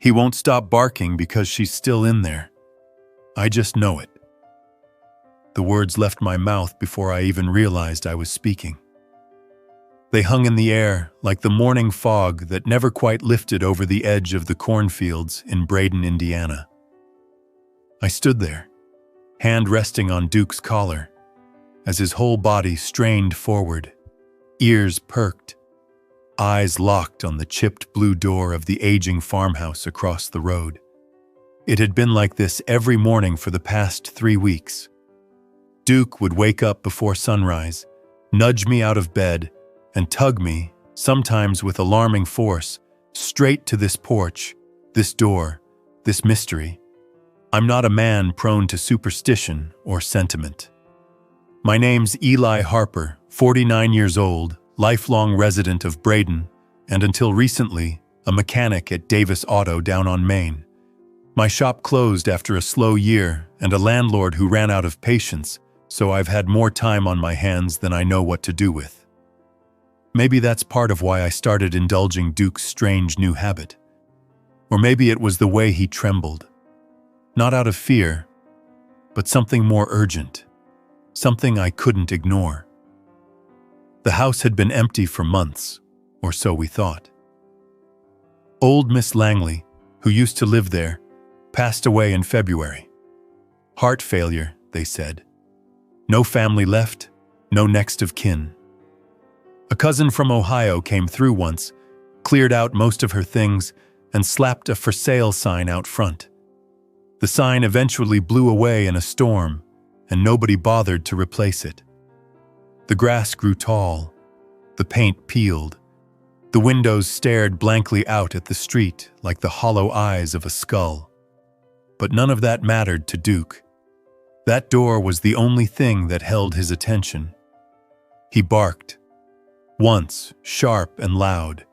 He won't stop barking because she's still in there. I just know it. The words left my mouth before I even realized I was speaking. They hung in the air like the morning fog that never quite lifted over the edge of the cornfields in Braden, Indiana. I stood there, hand resting on Duke's collar, as his whole body strained forward, ears perked, eyes locked on the chipped blue door of the aging farmhouse across the road. It had been like this every morning for the past 3 weeks. Duke would wake up before sunrise, nudge me out of bed, and tug me, sometimes with alarming force, straight to this porch, this door, this mystery. I'm not a man prone to superstition or sentiment. My name's Eli Harper, 49 years old, lifelong resident of Braden, and until recently, a mechanic at Davis Auto down on Main. My shop closed after a slow year and a landlord who ran out of patience, so I've had more time on my hands than I know what to do with. Maybe that's part of why I started indulging Duke's strange new habit. Or maybe it was the way he trembled. Not out of fear, but something more urgent, something I couldn't ignore. The house had been empty for months, or so we thought. Old Miss Langley, who used to live there, passed away in February. Heart failure, they said. No family left, no next of kin. A cousin from Ohio came through once, cleared out most of her things, and slapped a for sale sign out front. The sign eventually blew away in a storm, and nobody bothered to replace it. The grass grew tall, the paint peeled, the windows stared blankly out at the street like the hollow eyes of a skull. But none of that mattered to Duke. That door was the only thing that held his attention. He barked. Once, sharp and loud,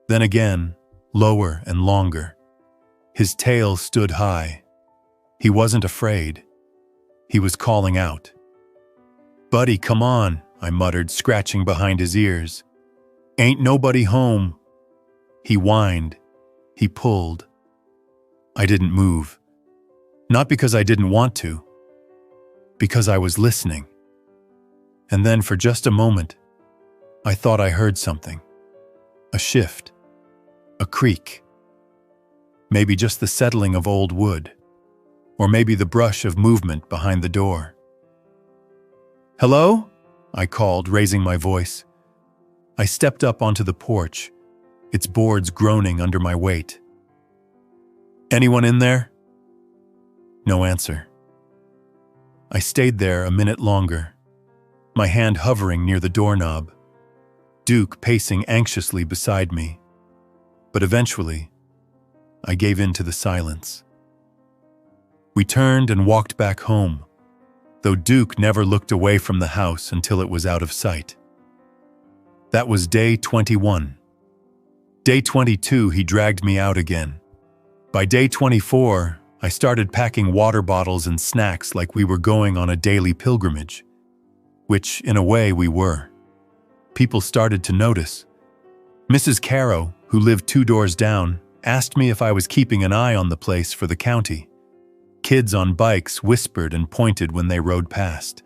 then again, lower and longer. His tail stood high. He wasn't afraid. He was calling out. "Buddy, come on," I muttered, scratching behind his ears. "Ain't nobody home." He whined. He pulled. I didn't move. Not because I didn't want to, because I was listening. And then for just a moment, I thought I heard something. A shift. A creak. Maybe just the settling of old wood. Or maybe the brush of movement behind the door. "Hello?" I called, raising my voice. I stepped up onto the porch, its boards groaning under my weight. "Anyone in there?" No answer. I stayed there a minute longer, my hand hovering near the doorknob, Duke pacing anxiously beside me. But eventually, I gave in to the silence. We turned and walked back home, though Duke never looked away from the house until it was out of sight. That was day 21. Day 22, he dragged me out again. By day 24, I started packing water bottles and snacks like we were going on a daily pilgrimage, which, in a way, we were. People started to notice. Mrs. Caro, who lived 2 doors down, asked me if I was keeping an eye on the place for the county. Kids on bikes whispered and pointed when they rode past.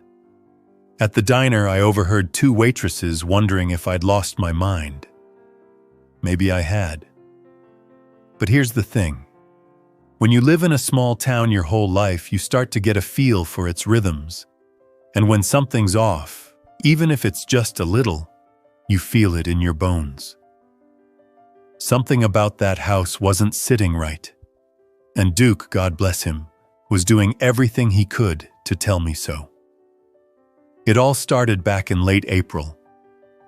At the diner, I overheard 2 waitresses wondering if I'd lost my mind. Maybe I had. But here's the thing. When you live in a small town your whole life, you start to get a feel for its rhythms. And when something's off, even if it's just a little, you feel it in your bones. Something about that house wasn't sitting right. And Duke, God bless him, was doing everything he could to tell me so. It all started back in late April.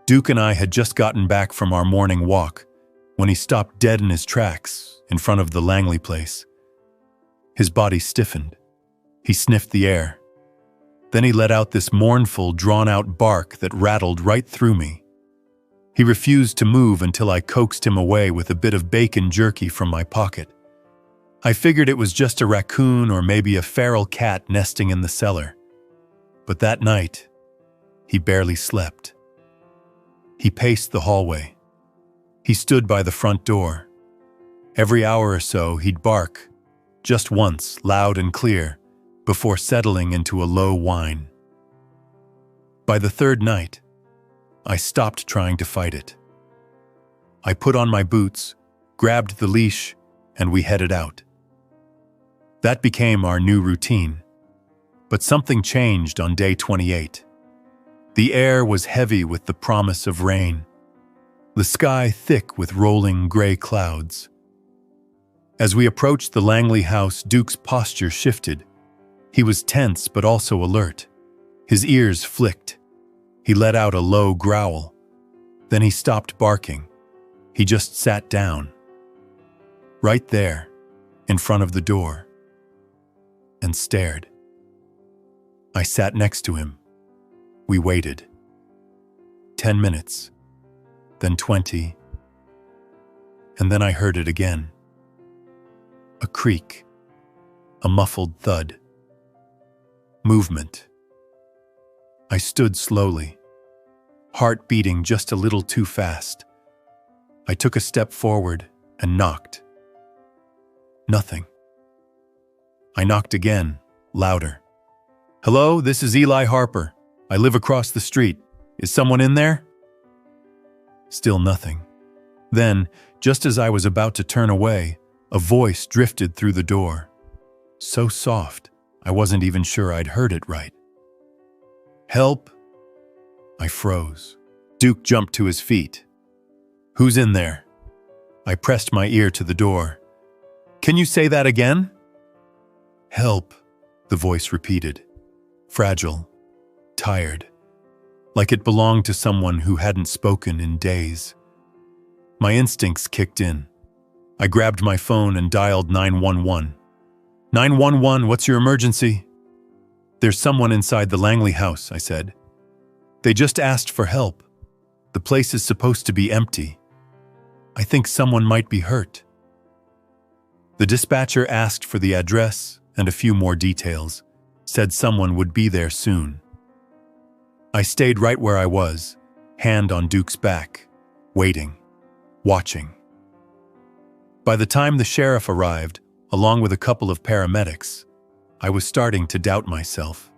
Duke and I had just gotten back from our morning walk when he stopped dead in his tracks in front of the Langley place. His body stiffened. He sniffed the air. Then he let out this mournful, drawn-out bark that rattled right through me. He refused to move until I coaxed him away with a bit of bacon jerky from my pocket. I figured it was just a raccoon or maybe a feral cat nesting in the cellar. But that night, he barely slept. He paced the hallway. He stood by the front door. Every hour or so, he'd bark, just once, loud and clear, before settling into a low whine. By the third night, I stopped trying to fight it. I put on my boots, grabbed the leash, and we headed out. That became our new routine. But something changed on day 28. The air was heavy with the promise of rain, the sky thick with rolling gray clouds. As we approached the Langley house, Duke's posture shifted. He was tense but also alert. His ears flicked. He let out a low growl. Then he stopped barking. He just sat down. Right there, in front of the door, and stared. I sat next to him. We waited. 10 minutes, then 20, and then I heard it again. A creak, a muffled thud. Movement. I stood slowly, heart beating just a little too fast. I took a step forward and knocked. Nothing. I knocked again, louder. "Hello, this is Eli Harper. I live across the street. Is someone in there?" Still nothing. Then, just as I was about to turn away, a voice drifted through the door. So soft, I wasn't even sure I'd heard it right. "Help!" I froze. Duke jumped to his feet. "Who's in there?" I pressed my ear to the door. "Can you say that again?" "Help," the voice repeated. Fragile, tired, like it belonged to someone who hadn't spoken in days. My instincts kicked in. I grabbed my phone and dialed 911. 911, what's your emergency?" "There's someone inside the Langley house," I said. "They just asked for help. The place is supposed to be empty. I think someone might be hurt." The dispatcher asked for the address and a few more details, said someone would be there soon. I stayed right where I was, hand on Duke's back, waiting, watching. By the time the sheriff arrived, along with a couple of paramedics, I was starting to doubt myself.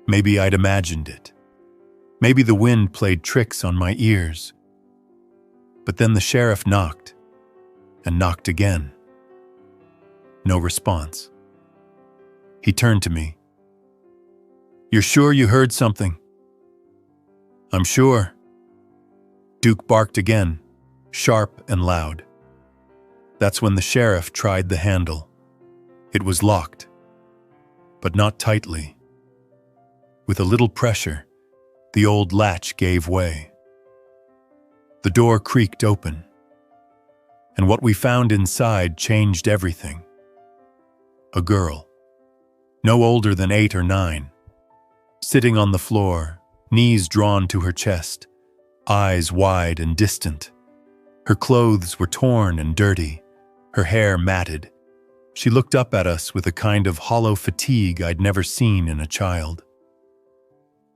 Maybe I'd imagined it. Maybe the wind played tricks on my ears. But then the sheriff knocked, and knocked again. No response. He turned to me. "You're sure you heard something?" "I'm sure." Duke barked again, sharp and loud. That's when the sheriff tried the handle. It was locked, but not tightly. With a little pressure, the old latch gave way. The door creaked open, and what we found inside changed everything. A girl, no older than 8 or 9, sitting on the floor, knees drawn to her chest, eyes wide and distant. Her clothes were torn and dirty, her hair matted. She looked up at us with a kind of hollow fatigue I'd never seen in a child.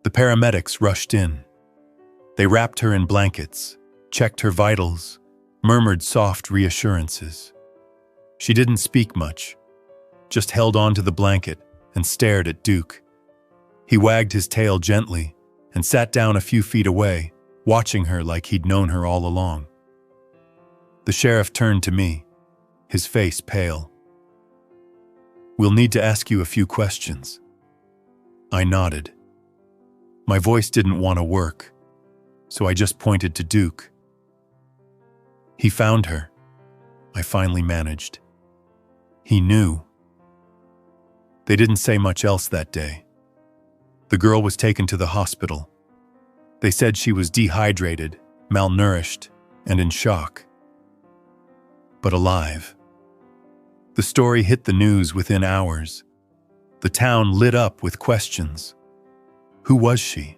The paramedics rushed in. They wrapped her in blankets, checked her vitals, murmured soft reassurances. She didn't speak much, just held onto the blanket and stared at Duke. He wagged his tail gently and sat down a few feet away, watching her like he'd known her all along. The sheriff turned to me, his face pale. "We'll need to ask you a few questions." I nodded. My voice didn't want to work, so I just pointed to Duke. "He found her," I finally managed. "He knew." They didn't say much else that day. The girl was taken to the hospital. They said she was dehydrated, malnourished, and in shock. But alive. The story hit the news within hours. The town lit up with questions. Who was she?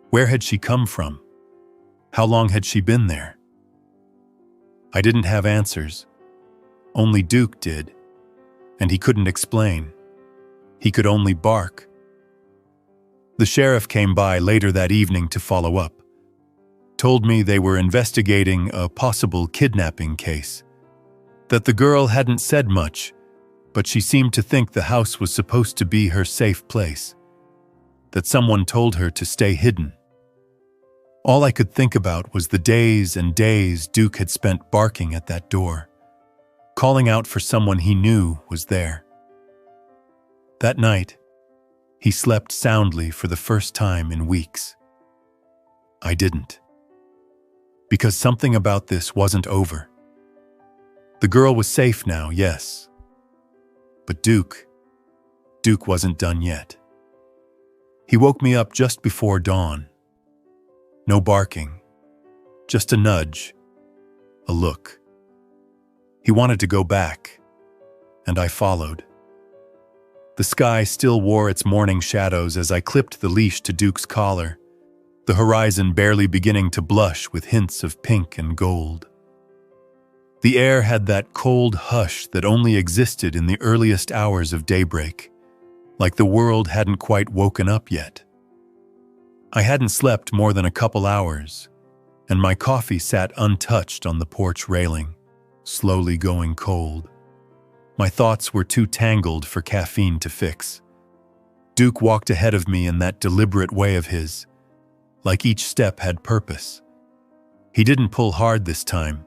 Where had she come from? How long had she been there? I didn't have answers. Only Duke did, and he couldn't explain. He could only bark. The sheriff came by later that evening to follow up. Told me they were investigating a possible kidnapping case. That the girl hadn't said much, but she seemed to think the house was supposed to be her safe place. That someone told her to stay hidden. All I could think about was the days and days Duke had spent barking at that door, calling out for someone he knew was there. That night, he slept soundly for the first time in weeks. I didn't. Because something about this wasn't over. The girl was safe now, yes. But Duke wasn't done yet. He woke me up just before dawn. No barking, just a nudge, a look. He wanted to go back, and I followed. The sky still wore its morning shadows as I clipped the leash to Duke's collar, the horizon barely beginning to blush with hints of pink and gold. The air had that cold hush that only existed in the earliest hours of daybreak, like the world hadn't quite woken up yet. I hadn't slept more than a couple hours, and my coffee sat untouched on the porch railing, slowly going cold. My thoughts were too tangled for caffeine to fix. Duke walked ahead of me in that deliberate way of his, like each step had purpose. He didn't pull hard this time,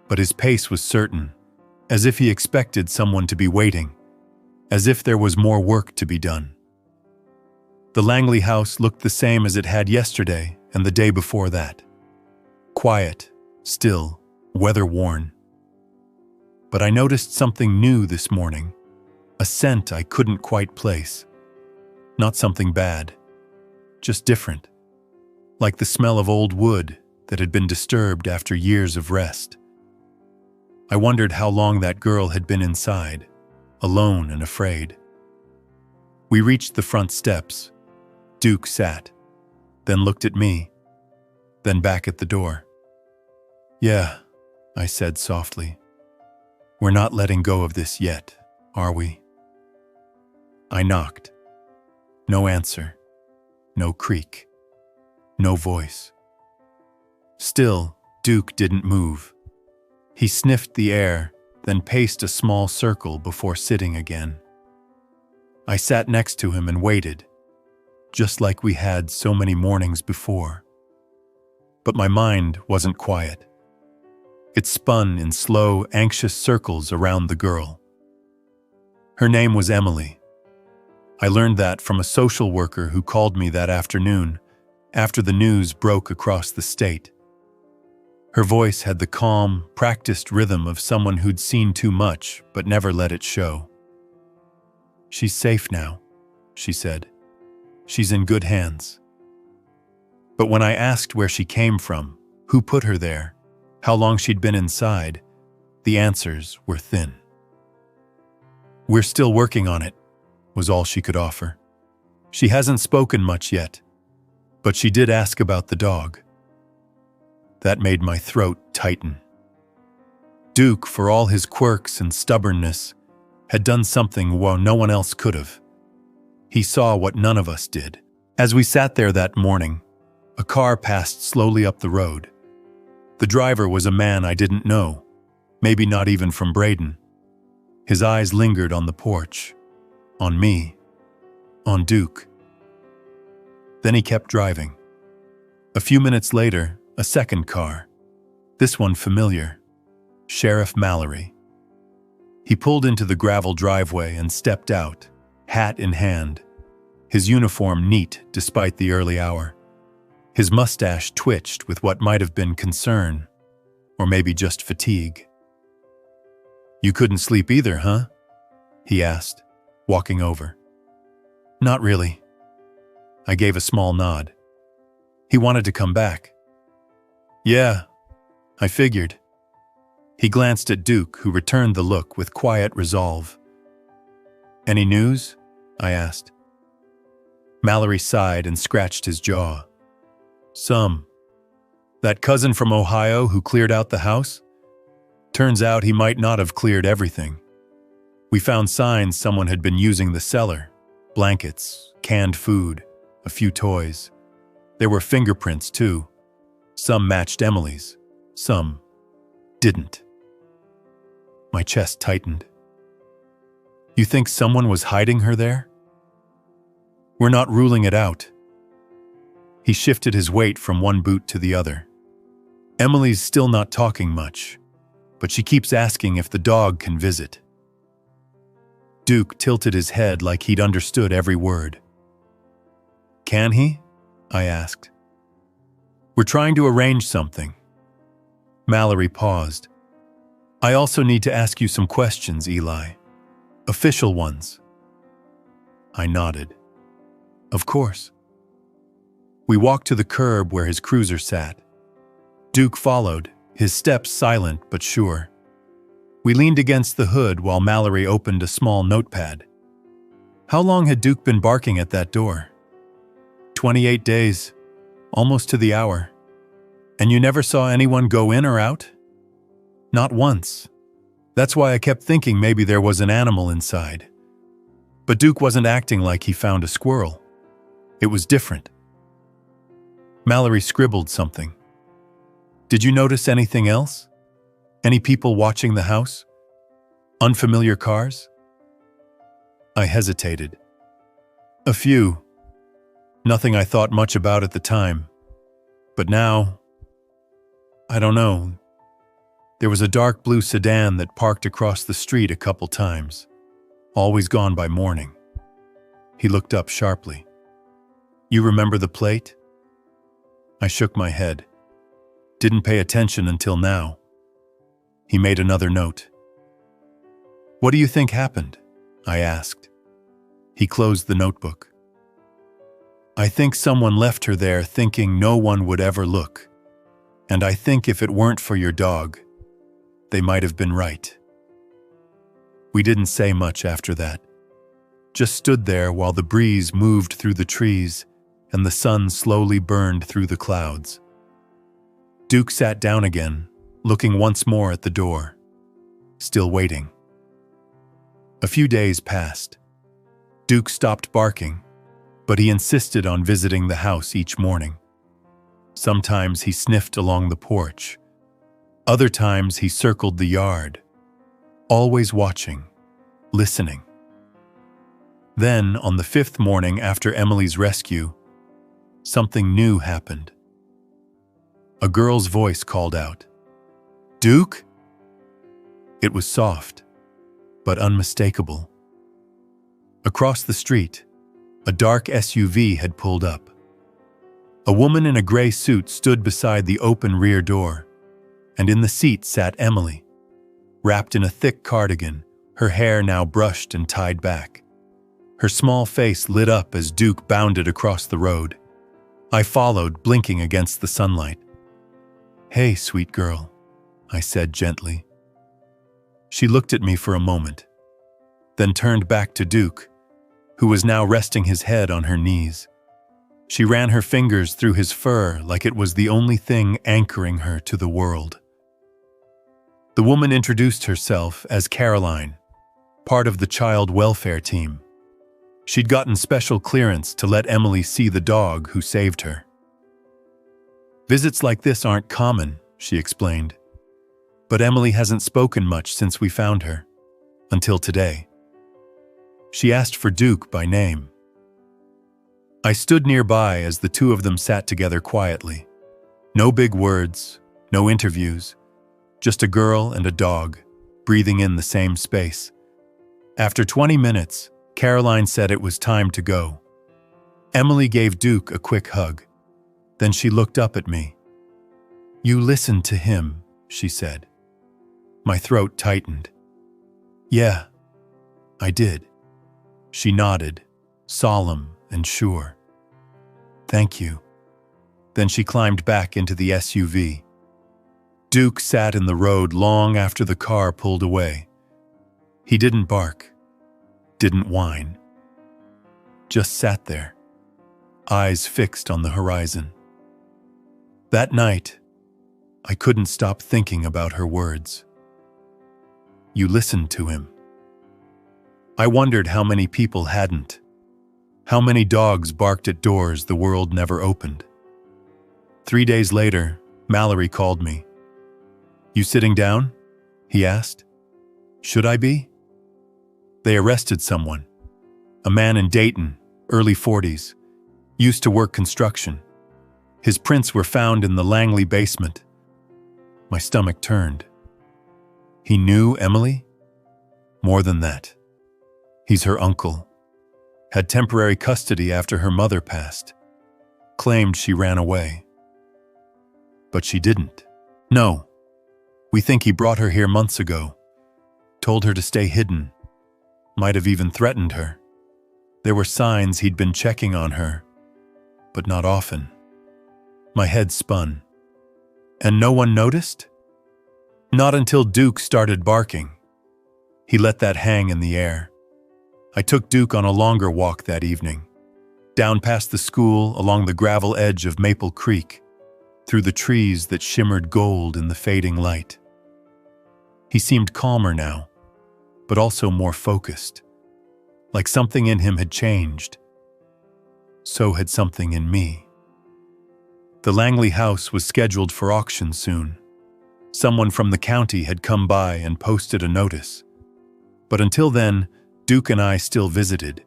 but his pace was certain, as if he expected someone to be waiting, as if there was more work to be done. The Langley house looked the same as it had yesterday and the day before that. Quiet, still, weather-worn. But I noticed something new this morning, a scent I couldn't quite place. Not something bad, just different, like the smell of old wood that had been disturbed after years of rest. I wondered how long that girl had been inside, alone and afraid. We reached the front steps. Duke sat, then looked at me, then back at the door. "Yeah," I said softly. "We're not letting go of this yet, are we?" I knocked. No answer, no creak, no voice. Still, Duke didn't move. He sniffed the air, then paced a small circle before sitting again. I sat next to him and waited, just like we had so many mornings before. But my mind wasn't quiet. It spun in slow, anxious circles around the girl. Her name was Emily. I learned that from a social worker who called me that afternoon, after the news broke across the state. Her voice had the calm, practiced rhythm of someone who'd seen too much but never let it show. "She's safe now," she said. "She's in good hands." But when I asked where she came from, who put her there, how long she'd been inside, the answers were thin. "We're still working on it," was all she could offer. "She hasn't spoken much yet, but she did ask about the dog." That made my throat tighten. Duke, for all his quirks and stubbornness, had done something no one else could have. He saw what none of us did. As we sat there that morning, a car passed slowly up the road. The driver was a man I didn't know, maybe not even from Braden. His eyes lingered on the porch, on me, on Duke. Then he kept driving. A few minutes later, a second car, this one familiar, Sheriff Mallory. He pulled into the gravel driveway and stepped out, hat in hand, his uniform neat despite the early hour. His mustache twitched with what might have been concern, or maybe just fatigue. "You couldn't sleep either, huh?" he asked, walking over. "Not really." I gave a small nod. He wanted to come back. "Yeah, I figured." He glanced at Duke, who returned the look with quiet resolve. "Any news?" I asked. Mallory sighed and scratched his jaw. "Some. That cousin from Ohio who cleared out the house? Turns out he might not have cleared everything. We found signs someone had been using the cellar, blankets, canned food, a few toys. There were fingerprints, too. Some matched Emily's, some didn't." My chest tightened. You think someone was hiding her there? We're not ruling it out. He shifted his weight from one boot to the other. Emily's still not talking much, but she keeps asking if the dog can visit. Duke tilted his head like he'd understood every word. Can he? I asked. We're trying to arrange something. Mallory paused. I also need to ask you some questions, Eli. Official ones. I nodded. Of course. We walked to the curb where his cruiser sat. Duke followed, his steps silent but sure. We leaned against the hood while Mallory opened a small notepad. How long had Duke been barking at that door? 28 days, almost to the hour. And you never saw anyone go in or out? Not once. That's why I kept thinking maybe there was an animal inside. But Duke wasn't acting like he found a squirrel. It was different. Mallory scribbled something. Did you notice anything else? Any people watching the house? Unfamiliar cars? I hesitated. A few. Nothing I thought much about at the time. But now, I don't know. There was a dark blue sedan that parked across the street a couple times, always gone by morning. He looked up sharply. You remember the plate? I shook my head. Didn't pay attention until now. He made another note. What do you think happened? I asked. He closed the notebook. I think someone left her there thinking no one would ever look. And I think if it weren't for your dog, they might have been right. We didn't say much after that. Just stood there while the breeze moved through the trees and the sun slowly burned through the clouds. Duke sat down again, looking once more at the door, still waiting. A few days passed. Duke stopped barking, but he insisted on visiting the house each morning. Sometimes he sniffed along the porch. Other times he circled the yard, always watching, listening. Then, on the 5th morning after Emily's rescue, something new happened. A girl's voice called out, "Duke?" It was soft, but unmistakable. Across the street, a dark SUV had pulled up. A woman in a gray suit stood beside the open rear door, and in the seat sat Emily, wrapped in a thick cardigan, her hair now brushed and tied back. Her small face lit up as Duke bounded across the road. I followed, blinking against the sunlight. "Hey, sweet girl," I said gently. She looked at me for a moment, then turned back to Duke, who was now resting his head on her knees. She ran her fingers through his fur like it was the only thing anchoring her to the world. The woman introduced herself as Caroline, part of the child welfare team. She'd gotten special clearance to let Emily see the dog who saved her. Visits like this aren't common, she explained. But Emily hasn't spoken much since we found her, until today. She asked for Duke by name. I stood nearby as the two of them sat together quietly. No big words, no interviews, just a girl and a dog, breathing in the same space. After 20 minutes, Caroline said it was time to go. Emily gave Duke a quick hug. Then she looked up at me. "You listened to him," she said. My throat tightened. "Yeah, I did." She nodded, solemn and sure. "Thank you." Then she climbed back into the SUV. Duke sat in the road long after the car pulled away. He didn't bark, didn't whine. Just sat there, eyes fixed on the horizon. That night, I couldn't stop thinking about her words. You listened to him. I wondered how many people hadn't. How many dogs barked at doors the world never opened. 3 days later, Mallory called me. "You sitting down?" he asked. Should I be? They arrested someone. A man in Dayton, early 40s, used to work construction. His prints were found in the Langley basement. My stomach turned. He knew Emily? More than that. He's her uncle. Had temporary custody after her mother passed. Claimed she ran away. But she didn't. No. We think he brought her here months ago. Told her to stay hidden. Might have even threatened her. There were signs he'd been checking on her, but not often. My head spun. And no one noticed? Not until Duke started barking. He let that hang in the air. I took Duke on a longer walk that evening. Down past the school, along the gravel edge of Maple Creek, through the trees that shimmered gold in the fading light. He seemed calmer now, but also more focused. Like something in him had changed. So had something in me. The Langley house was scheduled for auction soon. Someone from the county had come by and posted a notice. But until then, Duke and I still visited.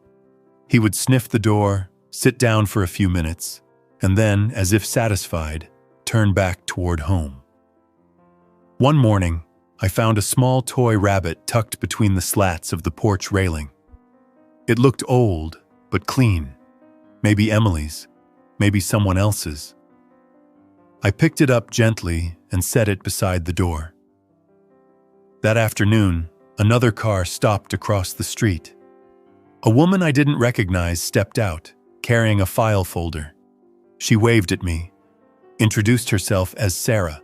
He would sniff the door, sit down for a few minutes, and then, as if satisfied, turn back toward home. One morning, I found a small toy rabbit tucked between the slats of the porch railing. It looked old, but clean. Maybe Emily's, maybe someone else's. I picked it up gently and set it beside the door. That afternoon, another car stopped across the street. A woman I didn't recognize stepped out, carrying a file folder. She waved at me, introduced herself as Sarah,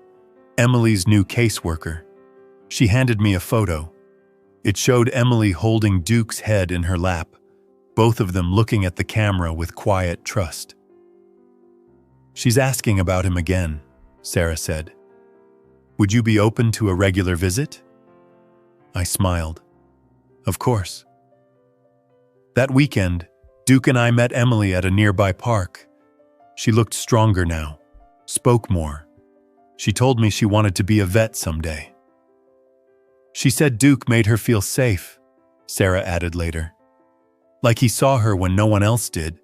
Emily's new caseworker. She handed me a photo. It showed Emily holding Duke's head in her lap, both of them looking at the camera with quiet trust. "She's asking about him again," Sarah said. "Would you be open to a regular visit?" I smiled. Of course. That weekend, Duke and I met Emily at a nearby park. She looked stronger now, spoke more. She told me she wanted to be a vet someday. She said Duke made her feel safe, Sarah added later. Like he saw her when no one else did.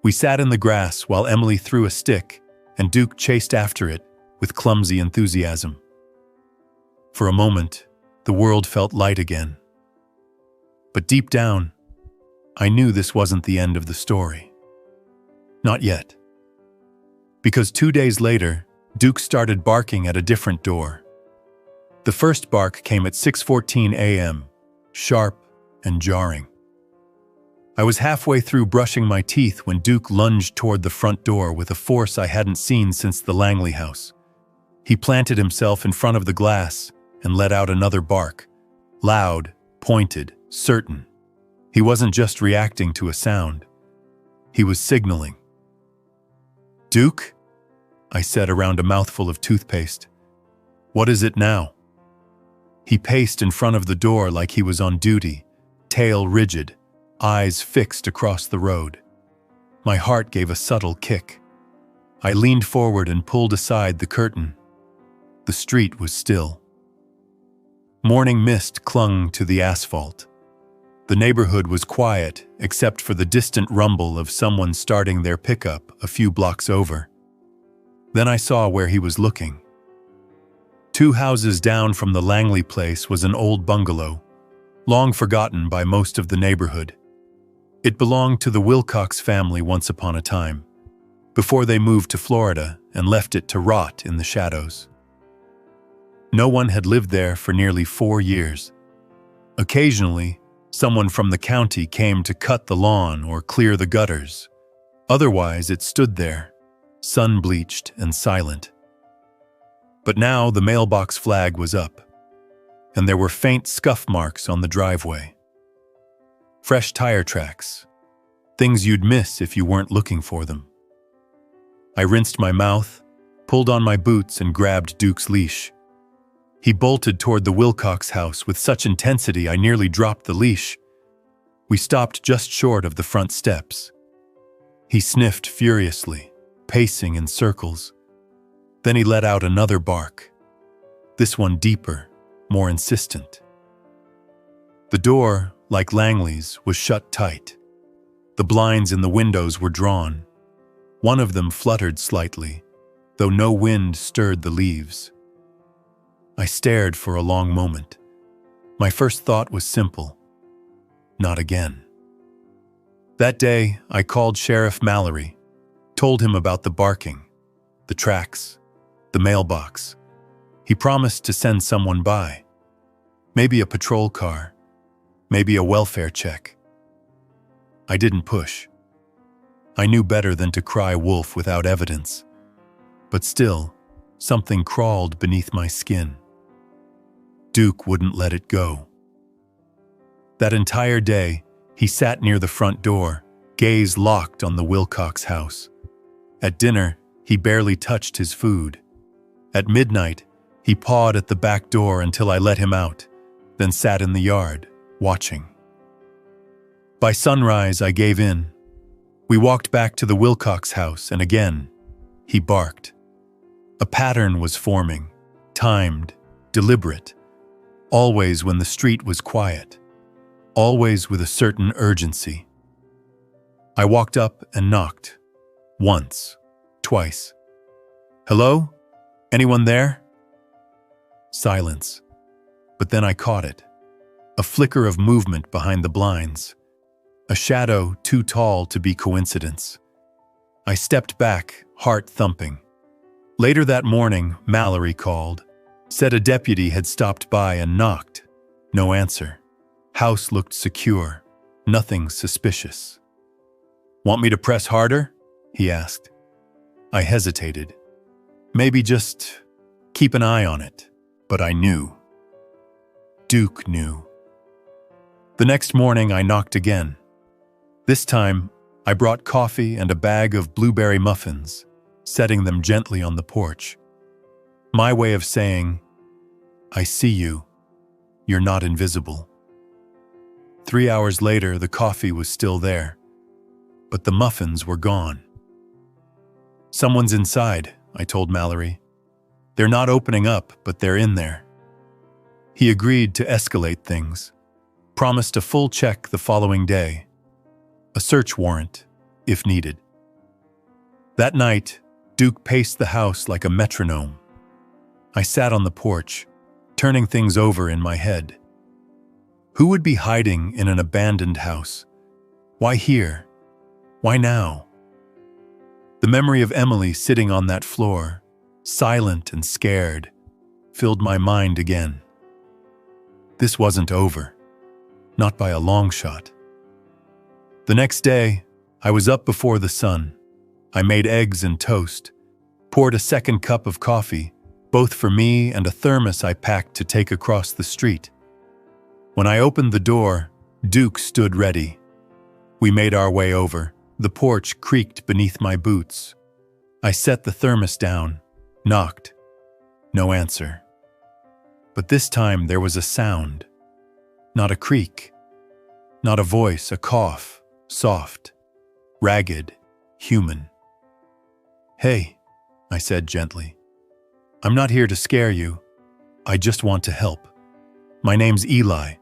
We sat in the grass while Emily threw a stick and Duke chased after it with clumsy enthusiasm. For a moment, the world felt light again. But deep down, I knew this wasn't the end of the story. Not yet. Because 2 days later, Duke started barking at a different door. The first bark came at 6:14 a.m., sharp and jarring. I was halfway through brushing my teeth when Duke lunged toward the front door with a force I hadn't seen since the Langley house. He planted himself in front of the glass and let out another bark, loud, pointed, certain. He wasn't just reacting to a sound. He was signaling. "Duke?" I said around a mouthful of toothpaste. "What is it now?" He paced in front of the door like he was on duty, tail rigid, eyes fixed across the road. My heart gave a subtle kick. I leaned forward and pulled aside the curtain. The street was still. Morning mist clung to the asphalt. The neighborhood was quiet except for the distant rumble of someone starting their pickup a few blocks over. Then I saw where he was looking. 2 houses down from the Langley place was an old bungalow, long forgotten by most of the neighborhood. It belonged to the Wilcox family once upon a time, before they moved to Florida and left it to rot in the shadows. No one had lived there for nearly 4 years. Occasionally, someone from the county came to cut the lawn or clear the gutters. Otherwise, it stood there, sun-bleached and silent. But now the mailbox flag was up, and there were faint scuff marks on the driveway. Fresh tire tracks, things you'd miss if you weren't looking for them. I rinsed my mouth, pulled on my boots, and grabbed Duke's leash. He bolted toward the Wilcox house with such intensity I nearly dropped the leash. We stopped just short of the front steps. He sniffed furiously, pacing in circles. Then he let out another bark. This one deeper, more insistent. door, like Langley's, was shut tight. The blinds in the windows were drawn. One of them fluttered slightly, though no wind stirred the leaves. I stared for a long moment. My first thought was simple: not again. That day, I called Sheriff Mallory, told him about the barking, the tracks, the mailbox. He promised to send someone by. Maybe a patrol car, maybe a welfare check. I didn't push. I knew better than to cry wolf without evidence. But still, something crawled beneath my skin. Duke wouldn't let it go. That entire day, he sat near the front door, gaze locked on the Wilcox house. At dinner, he barely touched his food. At midnight, he pawed at the back door until I let him out, then sat in the yard, watching. By sunrise, I gave in. We walked back to the Wilcox house, and again, he barked. A pattern was forming, timed, deliberate, always when the street was quiet, always with a certain urgency. I walked up and knocked. Once, twice. "Hello? Anyone there?" Silence. But then I caught it. A flicker of movement behind the blinds. A shadow too tall to be coincidence. I stepped back, heart thumping. Later that morning, Mallory called. Said a deputy had stopped by and knocked. No answer. House looked secure. Nothing suspicious. "Want me to press harder?" he asked. I hesitated. Maybe just keep an eye on it. But I knew. Duke knew. The next morning, I knocked again. This time, I brought coffee and a bag of blueberry muffins, setting them gently on the porch. My way of saying, "I see you. You're not invisible." 3 hours later, the coffee was still there, but the muffins were gone. "Someone's inside," I told Mallory. "They're not opening up, but they're in there." He agreed to escalate things, promised a full check the following day, a search warrant, if needed. That night, Duke paced the house like a metronome. I sat on the porch, turning things over in my head. Who would be hiding in an abandoned house? Why here? Why now? The memory of Emily sitting on that floor, silent and scared, filled my mind again. This wasn't over. Not by a long shot. The next day, I was up before the sun. I made eggs and toast, poured a second cup of coffee, both for me and a thermos I packed to take across the street. When I opened the door, Duke stood ready. We made our way over. The porch creaked beneath my boots. I set the thermos down, knocked. No answer. But this time there was a sound. Not a creak. Not a voice, a cough, soft, ragged, human. "Hey," I said gently. "I'm not here to scare you. I just want to help. My name's Eli.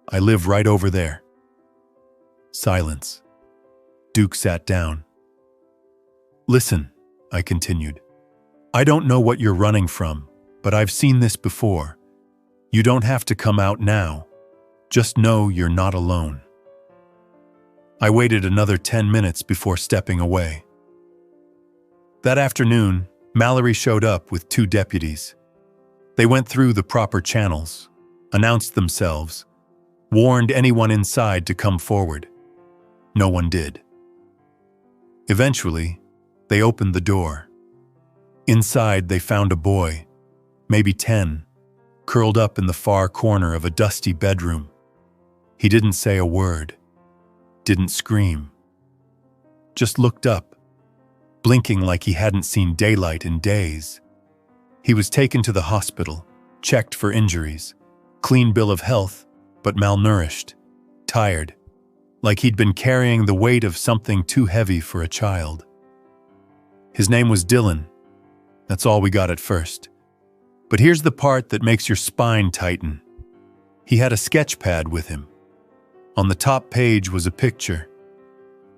I live right over there." Silence. Duke sat down. "Listen," I continued. "I don't know what you're running from, but I've seen this before. You don't have to come out now. Just know you're not alone." I waited another 10 minutes before stepping away. That afternoon, Mallory showed up with 2 deputies. They went through the proper channels, announced themselves, warned anyone inside to come forward. No one did. Eventually, they opened the door. Inside, they found a boy, maybe 10, curled up in the far corner of a dusty bedroom. He didn't say a word, didn't scream, just looked up, blinking like he hadn't seen daylight in days. He was taken to the hospital, checked for injuries, clean bill of health, but malnourished, tired, like he'd been carrying the weight of something too heavy for a child. His name was Dylan. That's all we got at first. But here's the part that makes your spine tighten. He had a sketch pad with him, On the top page was a picture,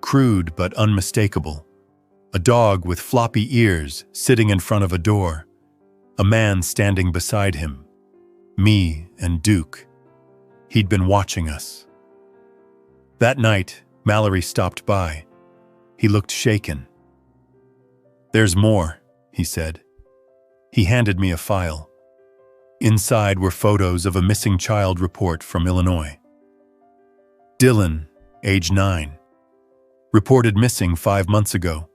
crude but unmistakable. A dog with floppy ears sitting in front of a door, a man standing beside him, me and Duke. He'd been watching us. That night, Mallory stopped by. He looked shaken. "There's more," he said. He handed me a file. Inside were photos of a missing child report from Illinois. Dylan, age 9. Reported missing 5 months ago.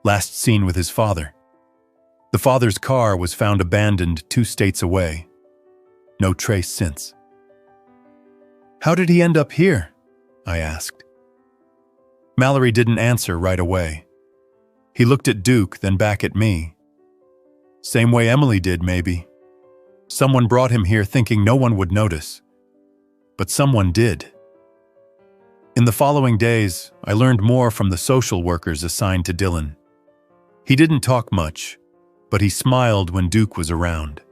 Last seen with his father. The father's car was found abandoned 2 states away. No trace since. "How did he end up here?" I asked. Mallory didn't answer right away. He looked at Duke, then back at me. "Same way Emily did, maybe. Someone brought him here thinking no one would notice. But someone did." In the following days, I learned more from the social workers assigned to Dylan. He didn't talk much, but he smiled when Duke was around.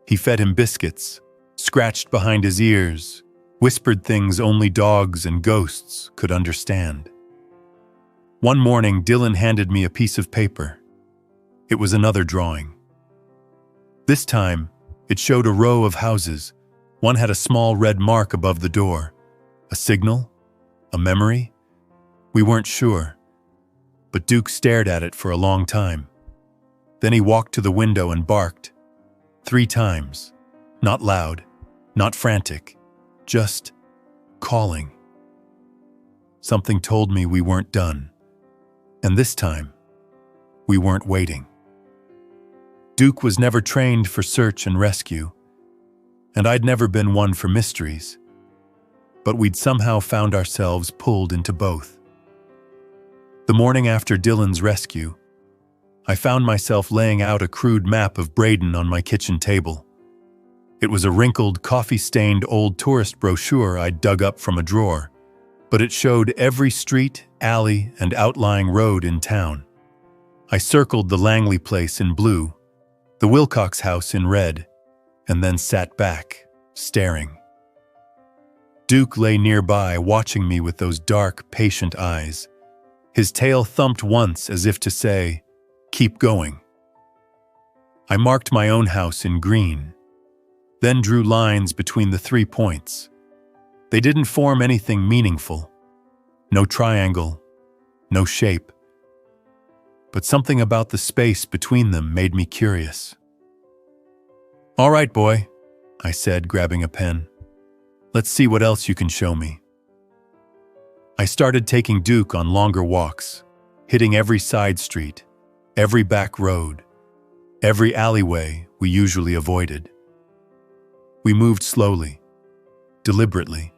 He fed him biscuits, scratched behind his ears, whispered things only dogs and ghosts could understand. One morning, Dylan handed me a piece of paper. It was another drawing. This time, it showed a row of houses. One had a small red mark above the door. A signal? A memory? We weren't sure. But Duke stared at it for a long time. Then he walked to the window and barked. 3 times. Not loud, not frantic, just calling. Something told me we weren't done. And this time, we weren't waiting. Duke was never trained for search and rescue, and I'd never been one for mysteries. But we'd somehow found ourselves pulled into both. The morning after Dylan's rescue, I found myself laying out a crude map of Braden on my kitchen table. It was a wrinkled, coffee-stained old tourist brochure I'd dug up from a drawer, but it showed every street, alley, and outlying road in town. I circled the Langley place in blue, the Wilcox house in red, and then sat back, staring. Duke lay nearby, watching me with those dark, patient eyes. His tail thumped once as if to say, "Keep going." I marked my own house in green, then drew lines between the 3 points. They didn't form anything meaningful. No triangle, no shape. But something about the space between them made me curious. "All right, boy," I said, grabbing a pen. "Let's see what else you can show me." I started taking Duke on longer walks, hitting every side street, every back road, every alleyway we usually avoided. We moved slowly, deliberately.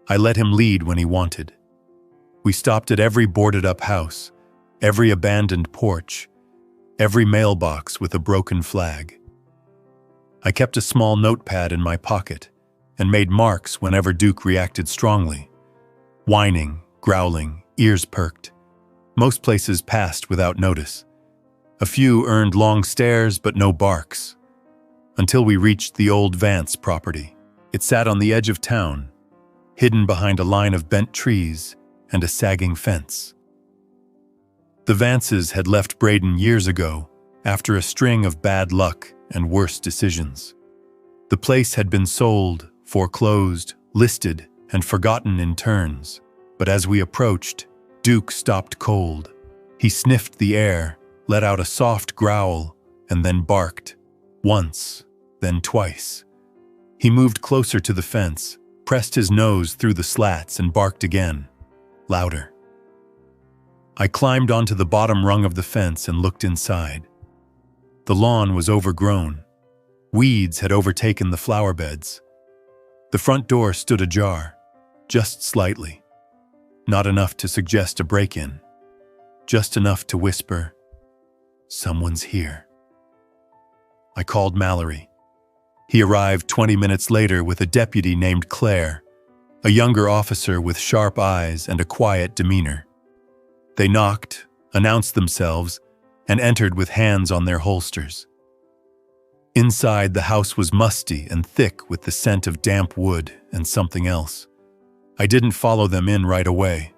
I let him lead when he wanted. We stopped at every boarded-up house, every abandoned porch, every mailbox with a broken flag. I kept a small notepad in my pocket and made marks whenever Duke reacted strongly. Whining, growling, ears perked. Most places passed without notice. A few earned long stares but no barks. Until we reached the old Vance property. It sat on the edge of town, hidden behind a line of bent trees and a sagging fence. The Vances had left Braden years ago after a string of bad luck and worse decisions. The place had been sold, foreclosed, listed, and forgotten in turns. But as we approached, Duke stopped cold. He sniffed the air, let out a soft growl, and then barked. Once, then twice. He moved closer to the fence, pressed his nose through the slats, and barked again, louder. I climbed onto the bottom rung of the fence and looked inside. The lawn was overgrown. Weeds had overtaken the flower beds. The front door stood ajar, just slightly. Not enough to suggest a break-in. Just enough to whisper, "Someone's here." I called Mallory. He arrived 20 minutes later with a deputy named Claire, a younger officer with sharp eyes and a quiet demeanor. They knocked, announced themselves, and entered with hands on their holsters. Inside, the house was musty and thick with the scent of damp wood and something else. I didn't follow them in right away.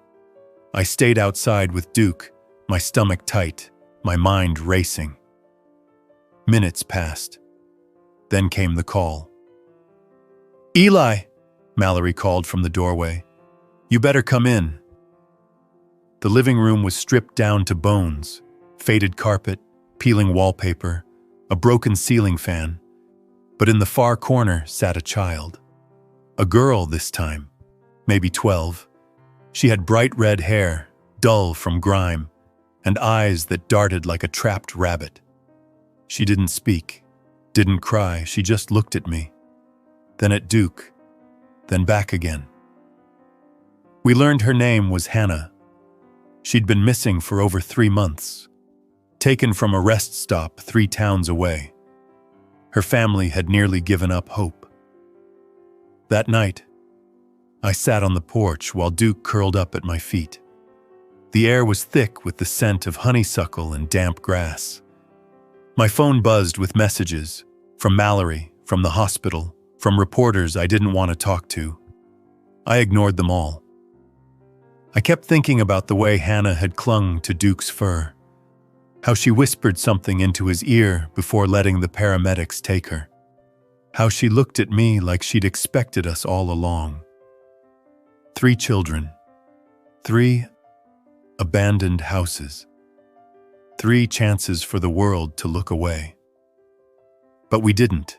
I stayed outside with Duke, my stomach tight, my mind racing. Minutes passed. Then came the call. "Eli," Mallory called from the doorway. "You better come in." The living room was stripped down to bones, faded carpet, peeling wallpaper, a broken ceiling fan. But in the far corner sat a child. A girl this time, maybe 12. She had bright red hair, dull from grime, and eyes that darted like a trapped rabbit. She didn't speak, didn't cry, she just looked at me. Then at Duke, then back again. We learned her name was Hannah. She'd been missing for over 3 months, taken from a rest stop 3 towns away. Her family had nearly given up hope. That night, I sat on the porch while Duke curled up at my feet. The air was thick with the scent of honeysuckle and damp grass. My phone buzzed with messages from Mallory, from the hospital, from reporters I didn't want to talk to. I ignored them all. I kept thinking about the way Hannah had clung to Duke's fur, how she whispered something into his ear before letting the paramedics take her, how she looked at me like she'd expected us all along. 3 children, 3 abandoned houses, 3 chances for the world to look away. But we didn't.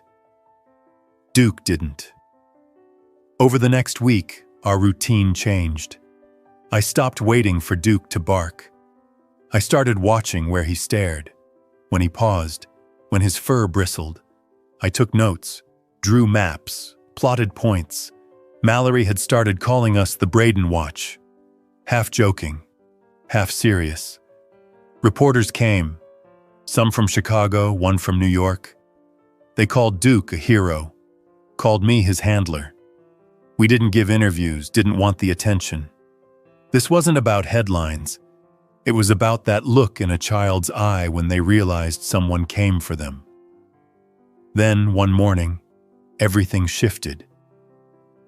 Duke didn't. Over the next week, our routine changed. I stopped waiting for Duke to bark. I started watching where he stared, when he paused, when his fur bristled. I took notes, drew maps, plotted points. Mallory had started calling us the Braden Watch, half joking, half serious. Reporters came, some from Chicago, one from New York. They called Duke a hero, called me his handler. We didn't give interviews, didn't want the attention. This wasn't about headlines. It was about that look in a child's eye when they realized someone came for them. Then, one morning, everything shifted.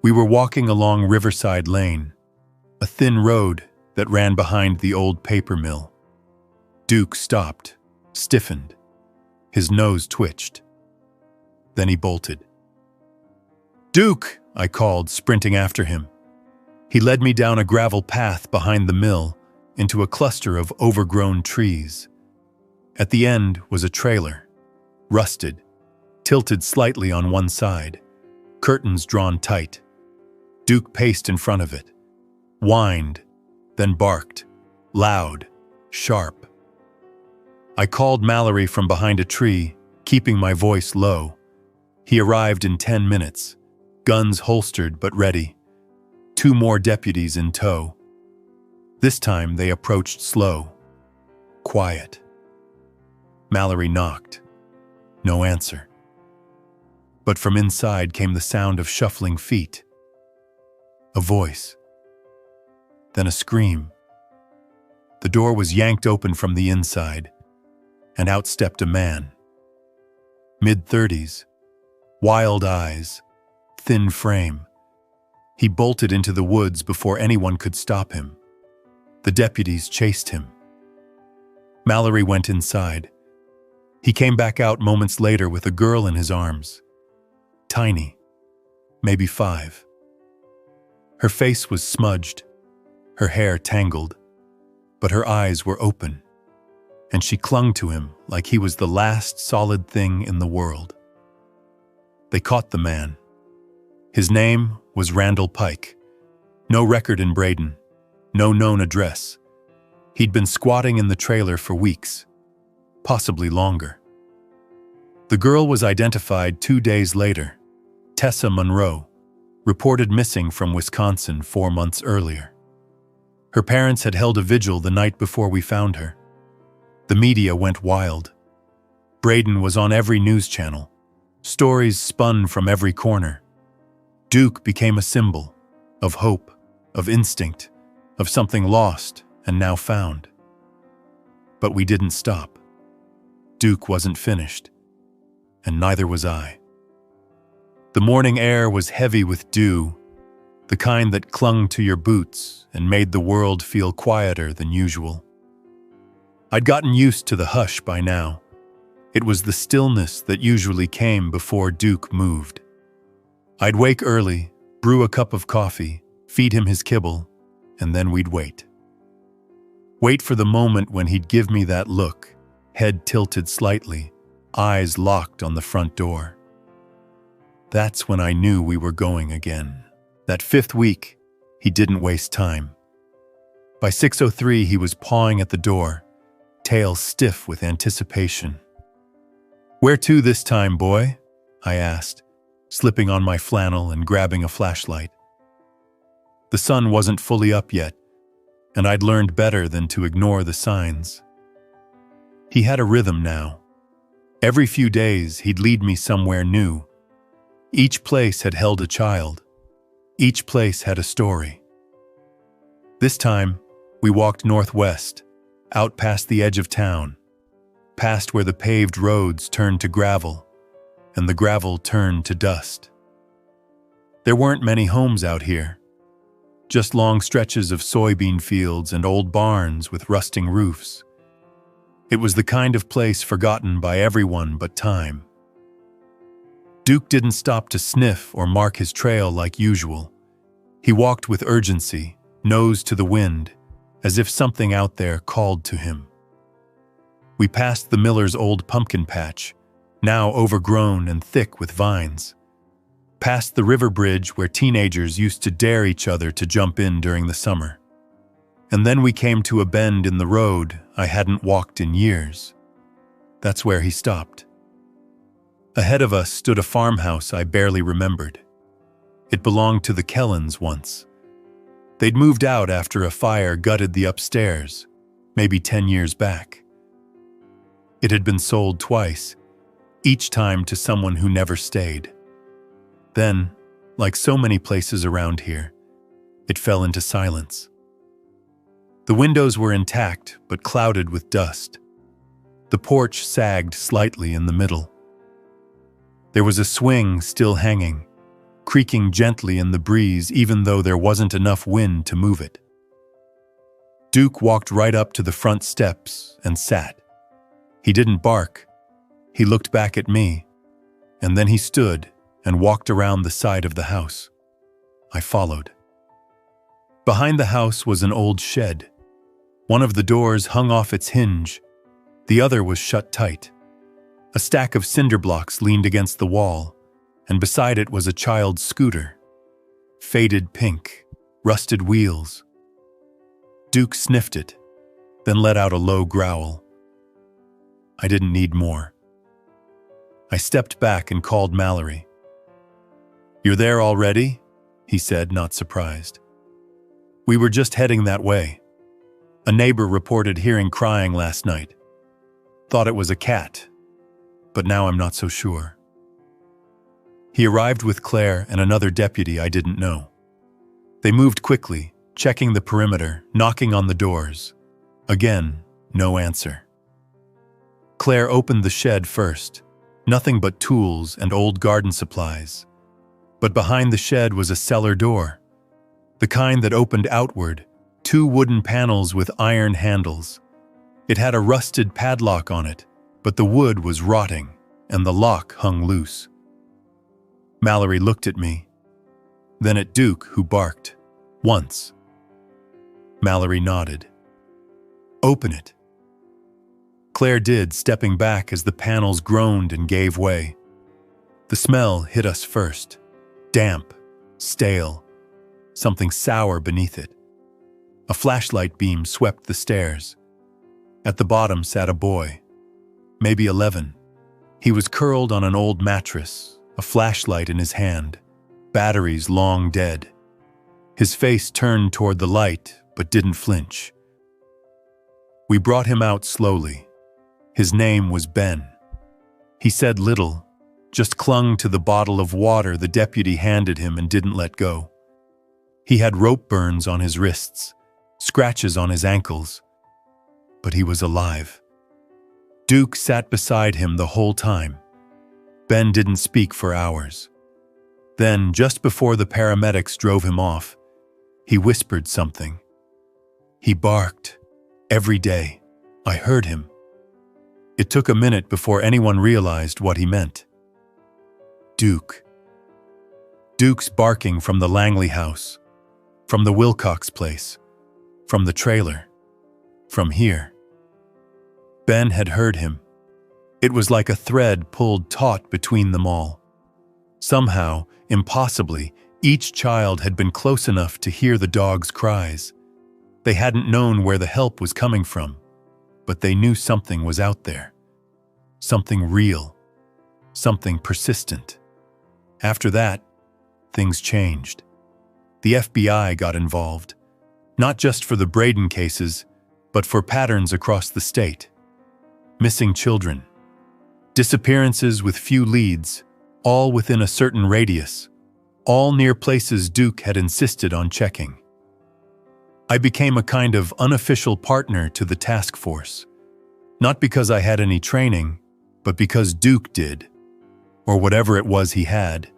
We were walking along Riverside Lane, a thin road that ran behind the old paper mill. Duke stopped, stiffened. His nose twitched. Then he bolted. "Duke!" I called, sprinting after him. He led me down a gravel path behind the mill into a cluster of overgrown trees. At the end was a trailer, rusted, tilted slightly on one side, curtains drawn tight. Duke paced in front of it, whined, then barked, loud, sharp. I called Mallory from behind a tree, keeping my voice low. He arrived in 10 minutes, guns holstered but ready. 2 more deputies in tow. This time they approached slow, quiet. Mallory knocked. No answer. But from inside came the sound of shuffling feet. A voice. Then a scream. The door was yanked open from the inside, and out stepped a man. Mid-30s, wild eyes, thin frame. He bolted into the woods before anyone could stop him. The deputies chased him. Mallory went inside. He came back out moments later with a girl in his arms. Tiny, maybe 5. Her face was smudged, her hair tangled, but her eyes were open, and she clung to him like he was the last solid thing in the world. They caught the man. His name was Randall Pike. No record in Braden, no known address. He'd been squatting in the trailer for weeks, possibly longer. The girl was identified 2 days later. Tessa Monroe, reported missing from Wisconsin 4 months earlier. Her parents had held a vigil the night before we found her. The media went wild. Braden was on every news channel. Stories spun from every corner. Duke became a symbol of hope, of instinct, of something lost and now found. But we didn't stop. Duke wasn't finished, and neither was I. The morning air was heavy with dew. the kind that clung to your boots and made the world feel quieter than usual. I'd gotten used to the hush by now. It was the stillness that usually came before Duke moved. I'd wake early, brew a cup of coffee, feed him his kibble, and then we'd wait. Wait for the moment when he'd give me that look, head tilted slightly, eyes locked on the front door. That's when I knew we were going again. That 5th week, he didn't waste time. By 6:03, he was pawing at the door, tail stiff with anticipation. "Where to this time, boy?" I asked, slipping on my flannel and grabbing a flashlight. The sun wasn't fully up yet, and I'd learned better than to ignore the signs. He had a rhythm now. Every few days, he'd lead me somewhere new. Each place had held a child. Each place had a story. This time, we walked northwest, out past the edge of town, past where the paved roads turned to gravel, and the gravel turned to dust. There weren't many homes out here, just long stretches of soybean fields and old barns with rusting roofs. It was the kind of place forgotten by everyone but time. Duke didn't stop to sniff or mark his trail like usual. He walked with urgency, nose to the wind, as if something out there called to him. We passed the miller's old pumpkin patch, now overgrown and thick with vines. Past the river bridge where teenagers used to dare each other to jump in during the summer. And then we came to a bend in the road I hadn't walked in years. That's where he stopped. Ahead of us stood a farmhouse I barely remembered. It belonged to the Kellans once. They'd moved out after a fire gutted the upstairs, maybe 10 years back. It had been sold twice, each time to someone who never stayed. Then, like so many places around here, it fell into silence. The windows were intact but clouded with dust. The porch sagged slightly in the middle. There was a swing still hanging, creaking gently in the breeze even though there wasn't enough wind to move it. Duke walked right up to the front steps and sat. He didn't bark. He looked back at me, and then he stood and walked around the side of the house. I followed. Behind the house was an old shed. One of the doors hung off its hinge. The other was shut tight. A stack of cinder blocks leaned against the wall, and beside it was a child's scooter. Faded pink, rusted wheels. Duke sniffed it, then let out a low growl. I didn't need more. I stepped back and called Mallory. "You're there already?" he said, not surprised. "We were just heading that way. A neighbor reported hearing crying last night. Thought it was a cat, but now I'm not so sure." He arrived with Claire and another deputy I didn't know. They moved quickly, checking the perimeter, knocking on the doors. Again, no answer. Claire opened the shed first. Nothing but tools and old garden supplies. But behind the shed was a cellar door, the kind that opened outward, 2 wooden panels with iron handles. It had a rusted padlock on it, but the wood was rotting, and the lock hung loose. Mallory looked at me, then at Duke, who barked. Once. Mallory nodded. "Open it." Claire did, stepping back as the panels groaned and gave way. The smell hit us first. Damp, stale, something sour beneath it. A flashlight beam swept the stairs. At the bottom sat a boy, maybe 11. He was curled on an old mattress, a flashlight in his hand, batteries long dead. His face turned toward the light, but didn't flinch. We brought him out slowly. His name was Ben. He said little, just clung to the bottle of water the deputy handed him and didn't let go. He had rope burns on his wrists, scratches on his ankles, but he was alive. Duke sat beside him the whole time. Ben didn't speak for hours. Then, just before the paramedics drove him off, he whispered something. He barked. Every day. I heard him. It took a minute before anyone realized what he meant. Duke. Duke's barking from the Langley house, from the Wilcox place, from the trailer, from here. Ben had heard him. It was like a thread pulled taut between them all. Somehow, impossibly, each child had been close enough to hear the dog's cries. They hadn't known where the help was coming from, but they knew something was out there. Something real. Something persistent. After that, things changed. The FBI got involved, not just for the Braden cases, but for patterns across the state. Missing children. Disappearances with few leads, all within a certain radius, all near places Duke had insisted on checking. I became a kind of unofficial partner to the task force, not because I had any training, but because Duke did, or whatever it was he had.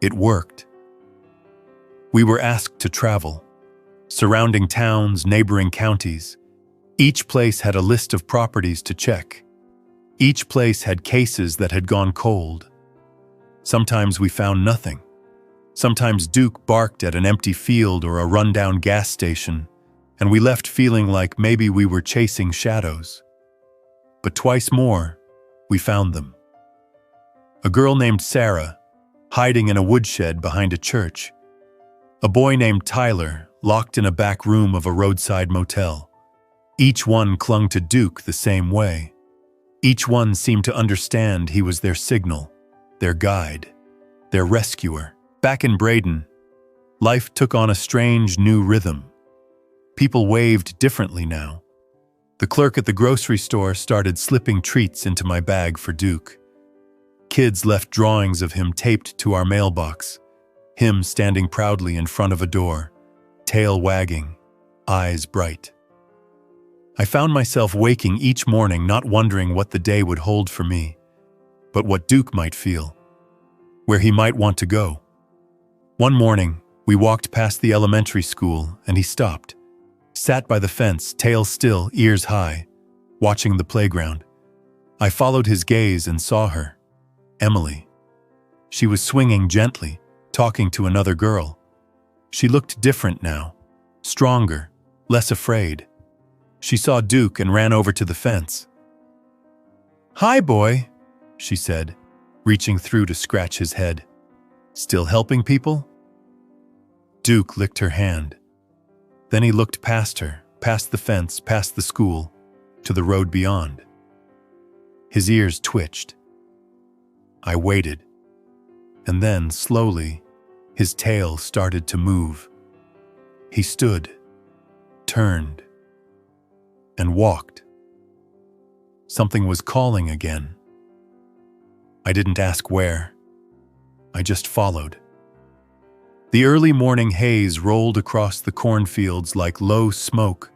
It worked. We were asked to travel, surrounding towns, neighboring counties. Each place had a list of properties to check. Each place had cases that had gone cold. Sometimes we found nothing. Sometimes Duke barked at an empty field or a rundown gas station, and we left feeling like maybe we were chasing shadows. But twice more, we found them. A girl named Sarah, hiding in a woodshed behind a church. A boy named Tyler, locked in a back room of a roadside motel. Each one clung to Duke the same way. Each one seemed to understand he was their signal, their guide, their rescuer. Back in Braden, life took on a strange new rhythm. People waved differently now. The clerk at the grocery store started slipping treats into my bag for Duke. Kids left drawings of him taped to our mailbox, him standing proudly in front of a door, tail wagging, eyes bright. I found myself waking each morning not wondering what the day would hold for me, but what Duke might feel, where he might want to go. One morning, we walked past the elementary school and he stopped, sat by the fence, tail still, ears high, watching the playground. I followed his gaze and saw her, Emily. She was swinging gently, talking to another girl. She looked different now, stronger, less afraid. She saw Duke and ran over to the fence. "Hi, boy," she said, reaching through to scratch his head. "Still helping people?" Duke licked her hand. Then he looked past her, past the fence, past the school, to the road beyond. His ears twitched. I waited. And then, slowly, his tail started to move. He stood, turned, and walked. Something was calling again. I didn't ask where. I just followed. The early morning haze rolled across the cornfields like low smoke,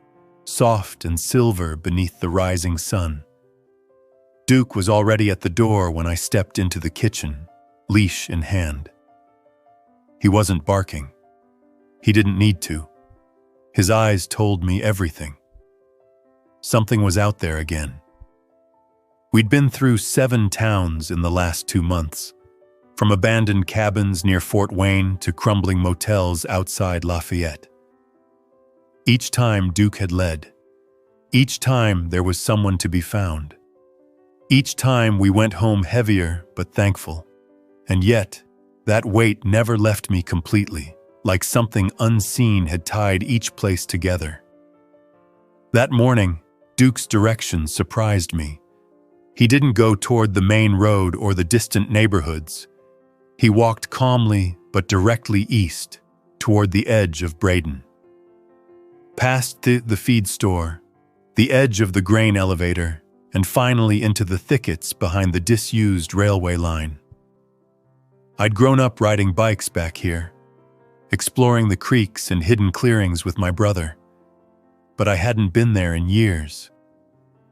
soft and silver beneath the rising sun. Duke was already at the door when I stepped into the kitchen, leash in hand. He wasn't barking. He didn't need to. His eyes told me everything. Something was out there again. We'd been through 7 towns in the last 2 months, from abandoned cabins near Fort Wayne to crumbling motels outside Lafayette. Each time Duke had led. Each time there was someone to be found. Each time we went home heavier but thankful. And yet, that weight never left me completely, like something unseen had tied each place together. That morning, Duke's direction surprised me. He didn't go toward the main road or the distant neighborhoods. He walked calmly but directly east, toward the edge of Braden. Past the feed store, the edge of the grain elevator, and finally into the thickets behind the disused railway line. I'd grown up riding bikes back here, exploring the creeks and hidden clearings with my brother, but I hadn't been there in years.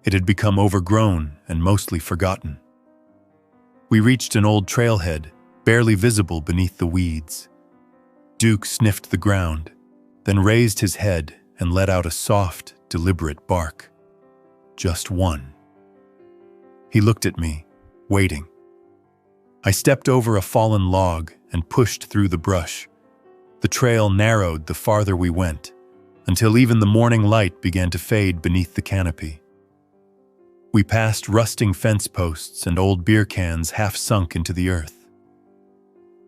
It had become overgrown and mostly forgotten. We reached an old trailhead, barely visible beneath the weeds. Duke sniffed the ground, then raised his head and let out a soft, deliberate bark. Just one. He looked at me, waiting. I stepped over a fallen log and pushed through the brush. The trail narrowed the farther we went, until even the morning light began to fade beneath the canopy. We passed rusting fence posts and old beer cans half sunk into the earth.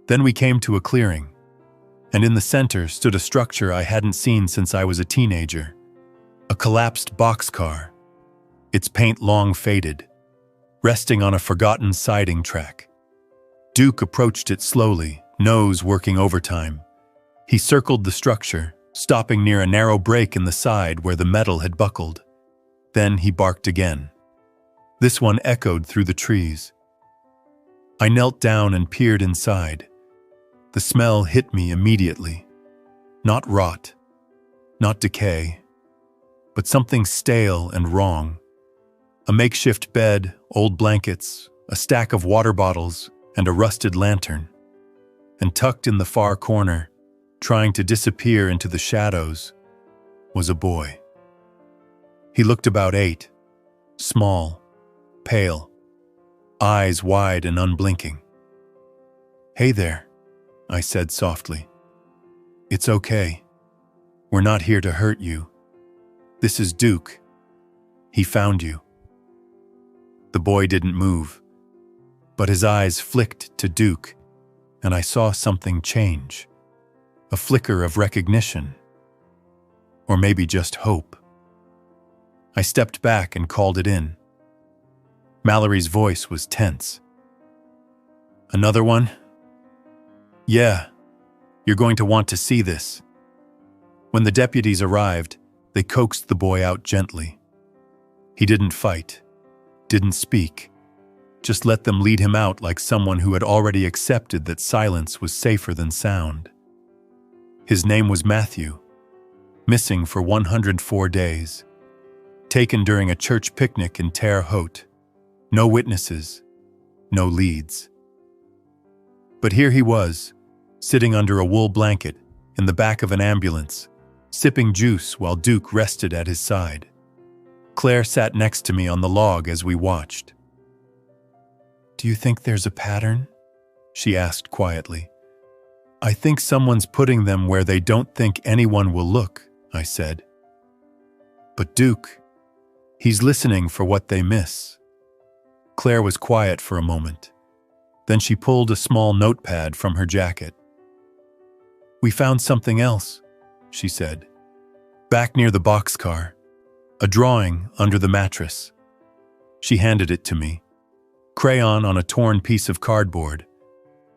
Then we came to a clearing, and in the center stood a structure I hadn't seen since I was a teenager. A collapsed boxcar, its paint long faded, resting on a forgotten siding track. Duke approached it slowly, nose working overtime. He circled the structure, stopping near a narrow break in the side where the metal had buckled. Then he barked again. This one echoed through the trees. I knelt down and peered inside. The smell hit me immediately. Not rot, not decay, but something stale and wrong. A makeshift bed, old blankets, a stack of water bottles, and a rusted lantern. And tucked in the far corner, trying to disappear into the shadows, was a boy. He looked about 8, small, pale, eyes wide and unblinking. "Hey there," I said softly. "It's okay. We're not here to hurt you. This is Duke. He found you." The boy didn't move, but his eyes flicked to Duke, and I saw something change. A flicker of recognition. Or maybe just hope. I stepped back and called it in. Mallory's voice was tense. "Another one?" "Yeah, you're going to want to see this." When the deputies arrived, they coaxed the boy out gently. He didn't fight, didn't speak, just let them lead him out like someone who had already accepted that silence was safer than sound. His name was Matthew, missing for 104 days, taken during a church picnic in Terre Haute. No witnesses, no leads. But here he was, sitting under a wool blanket in the back of an ambulance, sipping juice while Duke rested at his side. Claire sat next to me on the log as we watched. "Do you think there's a pattern?" she asked quietly. "I think someone's putting them where they don't think anyone will look," I said. "But Duke, he's listening for what they miss." Claire was quiet for a moment. Then she pulled a small notepad from her jacket. "We found something else," she said. "Back near the boxcar. A drawing under the mattress." She handed it to me. Crayon on a torn piece of cardboard.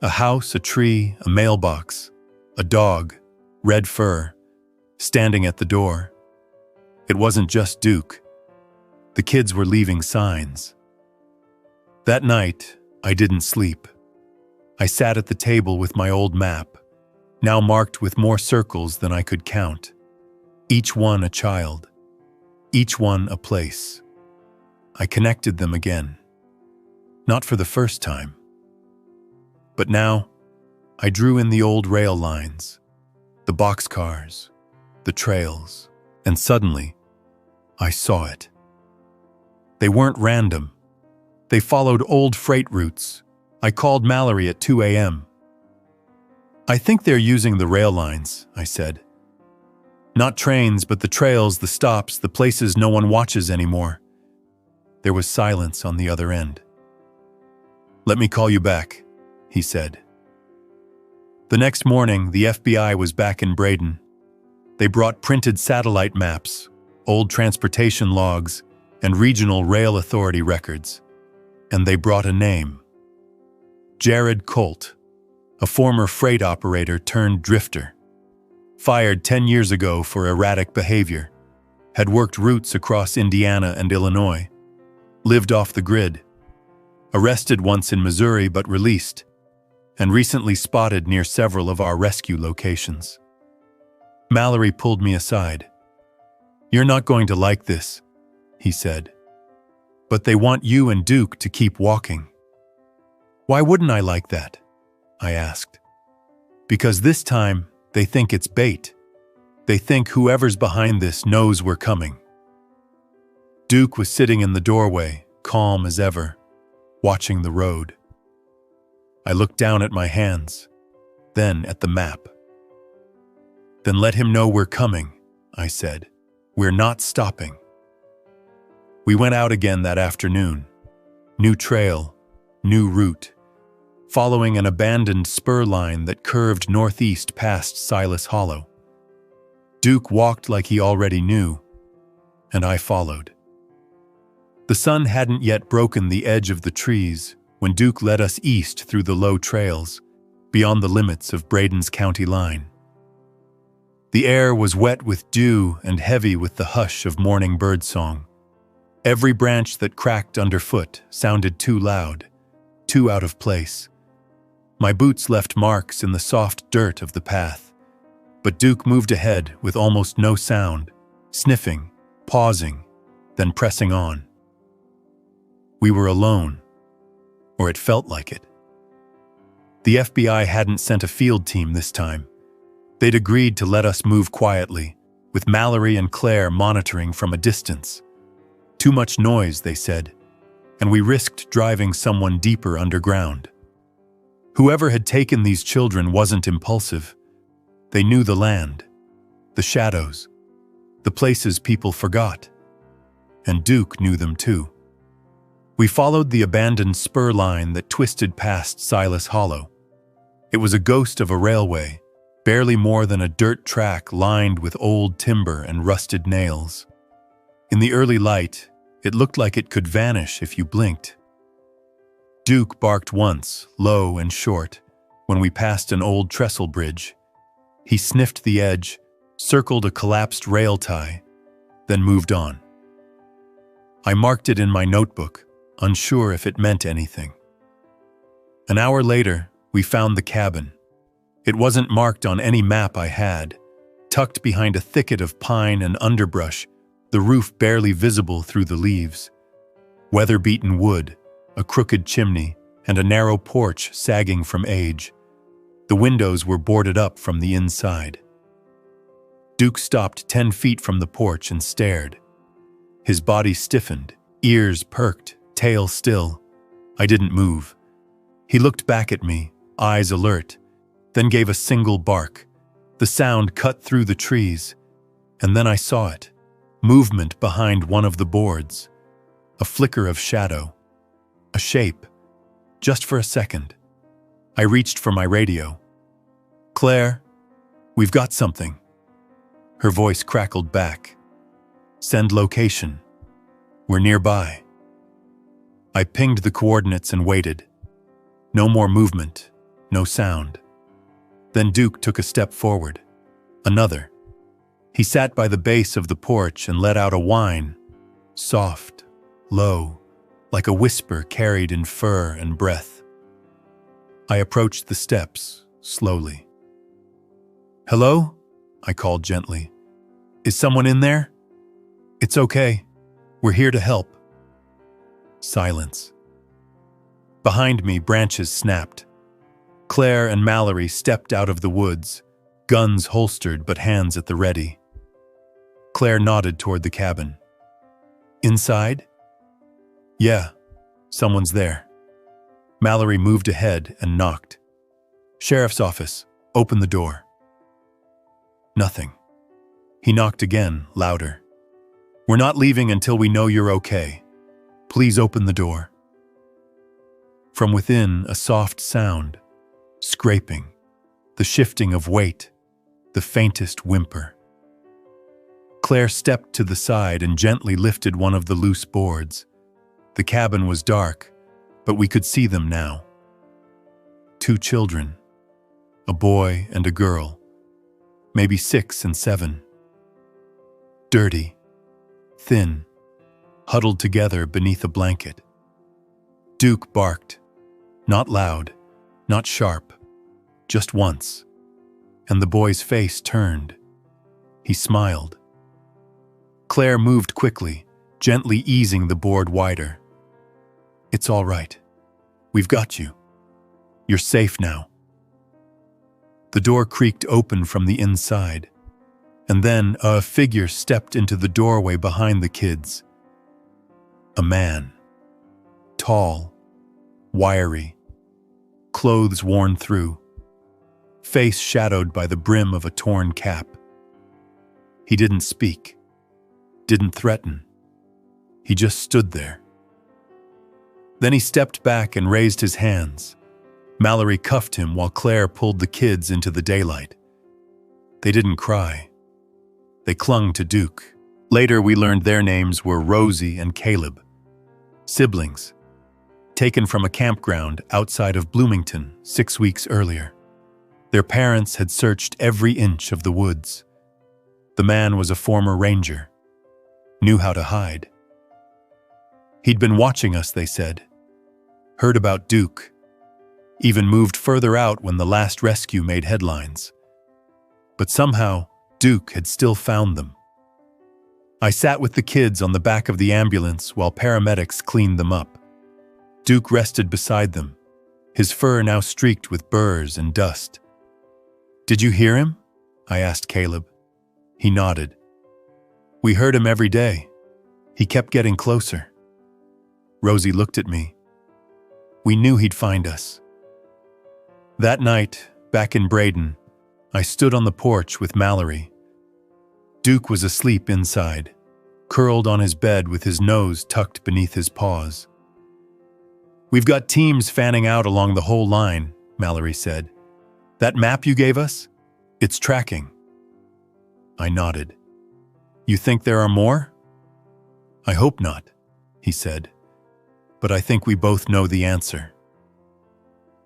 A house, a tree, a mailbox, a dog, red fur, standing at the door. It wasn't just Duke. The kids were leaving signs. That night, I didn't sleep. I sat at the table with my old map, now marked with more circles than I could count. Each one a child. Each one a place. I connected them again. Not for the first time. But now, I drew in the old rail lines, the boxcars, the trails, and suddenly, I saw it. They weren't random. They followed old freight routes. I called Mallory at 2 a.m. "I think they're using the rail lines," I said. "Not trains, but the trails, the stops, the places no one watches anymore." There was silence on the other end. "Let me call you back," he said. The next morning, the FBI was back in Braden. They brought printed satellite maps, old transportation logs, and regional rail authority records. And they brought a name. Jared Colt, a former freight operator turned drifter. Fired 10 years ago for erratic behavior. Had worked routes across Indiana and Illinois. Lived off the grid. Arrested once in Missouri but released. And recently spotted near several of our rescue locations. Mallory pulled me aside. "You're not going to like this," he said. "But they want you and Duke to keep walking." "Why wouldn't I like that?" I asked. Because this time, they think it's bait. They think whoever's behind this knows we're coming. Duke was sitting in the doorway, calm as ever, watching the road. I looked down at my hands, then at the map. Then let him know we're coming, I said. We're not stopping. We went out again that afternoon. New trail, new route, following an abandoned spur line that curved northeast past Silas Hollow. Duke walked like he already knew, and I followed. The sun hadn't yet broken the edge of the trees when Duke led us east through the low trails, beyond the limits of Braden's county line. The air was wet with dew and heavy with the hush of morning birdsong. Every branch that cracked underfoot sounded too loud, too out of place. My boots left marks in the soft dirt of the path, but Duke moved ahead with almost no sound, sniffing, pausing, then pressing on. We were alone, or it felt like it. The FBI hadn't sent a field team this time. They'd agreed to let us move quietly, with Mallory and Claire monitoring from a distance. Too much noise, they said, and we risked driving someone deeper underground. Whoever had taken these children wasn't impulsive. They knew the land, the shadows, the places people forgot. And Duke knew them too. We followed the abandoned spur line that twisted past Silas Hollow. It was a ghost of a railway, barely more than a dirt track lined with old timber and rusted nails. In the early light, it looked like it could vanish if you blinked. Duke barked once, low and short, when we passed an old trestle bridge. He sniffed the edge, circled a collapsed rail tie, then moved on. I marked it in my notebook, unsure if it meant anything. An hour later, we found the cabin. It wasn't marked on any map I had. Tucked behind a thicket of pine and underbrush, the roof barely visible through the leaves. Weather-beaten wood, a crooked chimney, and a narrow porch sagging from age. The windows were boarded up from the inside. Duke stopped 10 feet from the porch and stared. His body stiffened, ears perked, tail still. I didn't move. He looked back at me, eyes alert, then gave a single bark. The sound cut through the trees, and then I saw it. Movement behind one of the boards. A flicker of shadow. A shape. Just for a second. I reached for my radio. "Claire, we've got something." Her voice crackled back. "Send location. We're nearby." I pinged the coordinates and waited. No more movement, no sound. Then Duke took a step forward. Another. He sat by the base of the porch and let out a whine. Soft, low, like a whisper carried in fur and breath. I approached the steps, slowly. "Hello?" I called gently. "Is someone in there?" "It's okay. We're here to help." Silence. Behind me, branches snapped. Claire and Mallory stepped out of the woods, guns holstered but hands at the ready. Claire nodded toward the cabin. "Inside?" "Yeah, someone's there." Mallory moved ahead and knocked. "Sheriff's office, open the door." Nothing. He knocked again, louder. "We're not leaving until we know you're okay. Please open the door." From within, a soft sound. Scraping. The shifting of weight. The faintest whimper. Claire stepped to the side and gently lifted one of the loose boards. The cabin was dark, but we could see them now. 2 children. A boy and a girl. Maybe 6 and 7. Dirty. Thin. Huddled together beneath a blanket. Duke barked. Not loud, not sharp, just once. And the boy's face turned. He smiled. Claire moved quickly, gently easing the board wider. "It's all right. We've got you. You're safe now." The door creaked open from the inside, and then a figure stepped into the doorway behind the kids. A man. Tall, wiry, clothes worn through, face shadowed by the brim of a torn cap. He didn't speak, didn't threaten. He just stood there. Then he stepped back and raised his hands. Mallory cuffed him while Claire pulled the kids into the daylight. They didn't cry. They clung to Duke. Later, we learned their names were Rosie and Caleb, siblings, taken from a campground outside of Bloomington 6 weeks earlier. Their parents had searched every inch of the woods. The man was a former ranger, knew how to hide. He'd been watching us, they said, heard about Duke, even moved further out when the last rescue made headlines. But somehow, Duke had still found them. I sat with the kids on the back of the ambulance while paramedics cleaned them up. Duke rested beside them, his fur now streaked with burrs and dust. "Did you hear him?" I asked Caleb. He nodded. "We heard him every day. He kept getting closer." Rosie looked at me. "We knew he'd find us." That night, back in Braden, I stood on the porch with Mallory. Duke was asleep inside, curled on his bed with his nose tucked beneath his paws. "We've got teams fanning out along the whole line," Mallory said. "That map you gave us? It's tracking." I nodded. "You think there are more?" "I hope not," he said. "But I think we both know the answer."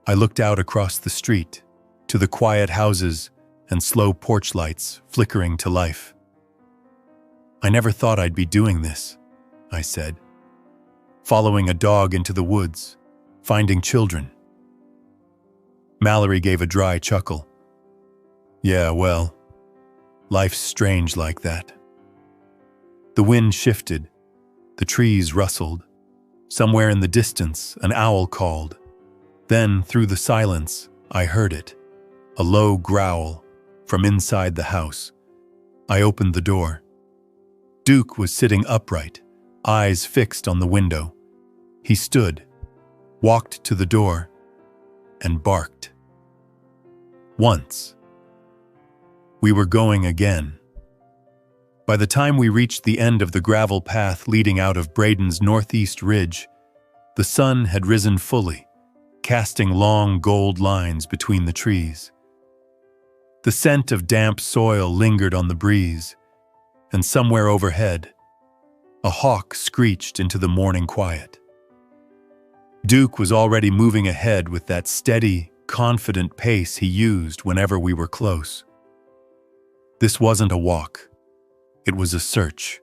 I looked out across the street, to the quiet houses and slow porch lights flickering to life. "I never thought I'd be doing this," I said. "Following a dog into the woods, finding children." Mallory gave a dry chuckle. "Yeah, well, life's strange like that." The wind shifted, the trees rustled. Somewhere in the distance, an owl called. Then, through the silence, I heard it, a low growl from inside the house. I opened the door. Duke was sitting upright, eyes fixed on the window. He stood, walked to the door, and barked. Once. We were going again. By the time we reached the end of the gravel path leading out of Braden's northeast ridge, the sun had risen fully, casting long gold lines between the trees. The scent of damp soil lingered on the breeze, and somewhere overhead, a hawk screeched into the morning quiet. Duke was already moving ahead with that steady, confident pace he used whenever we were close. This wasn't a walk. It was a search.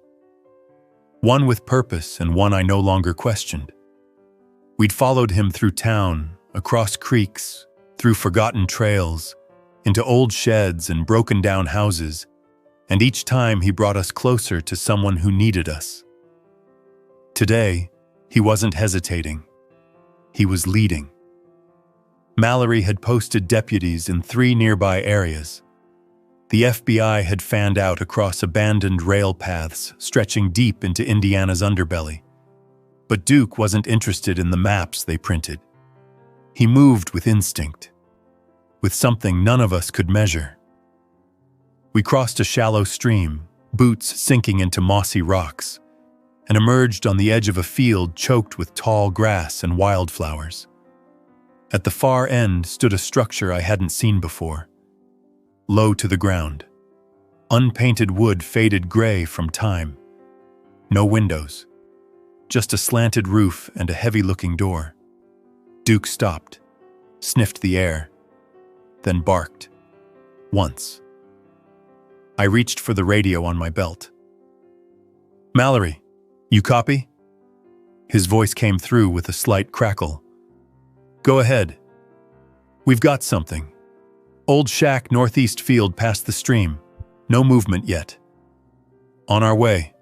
One with purpose and one I no longer questioned. We'd followed him through town, across creeks, through forgotten trails, into old sheds and broken-down houses, and each time he brought us closer to someone who needed us. Today, he wasn't hesitating. He was leading. Mallory had posted deputies in 3 nearby areas. The FBI had fanned out across abandoned rail paths stretching deep into Indiana's underbelly. But Duke wasn't interested in the maps they printed. He moved with instinct, with something none of us could measure. We crossed a shallow stream, boots sinking into mossy rocks, and emerged on the edge of a field choked with tall grass and wildflowers. At the far end stood a structure I hadn't seen before, low to the ground. Unpainted wood faded gray from time. No windows, just a slanted roof and a heavy-looking door. Duke stopped, sniffed the air, then barked. Once. I reached for the radio on my belt. "Mallory, you copy?" His voice came through with a slight crackle. "Go ahead. We've got something. Old shack northeast field past the stream. No movement yet. On our way.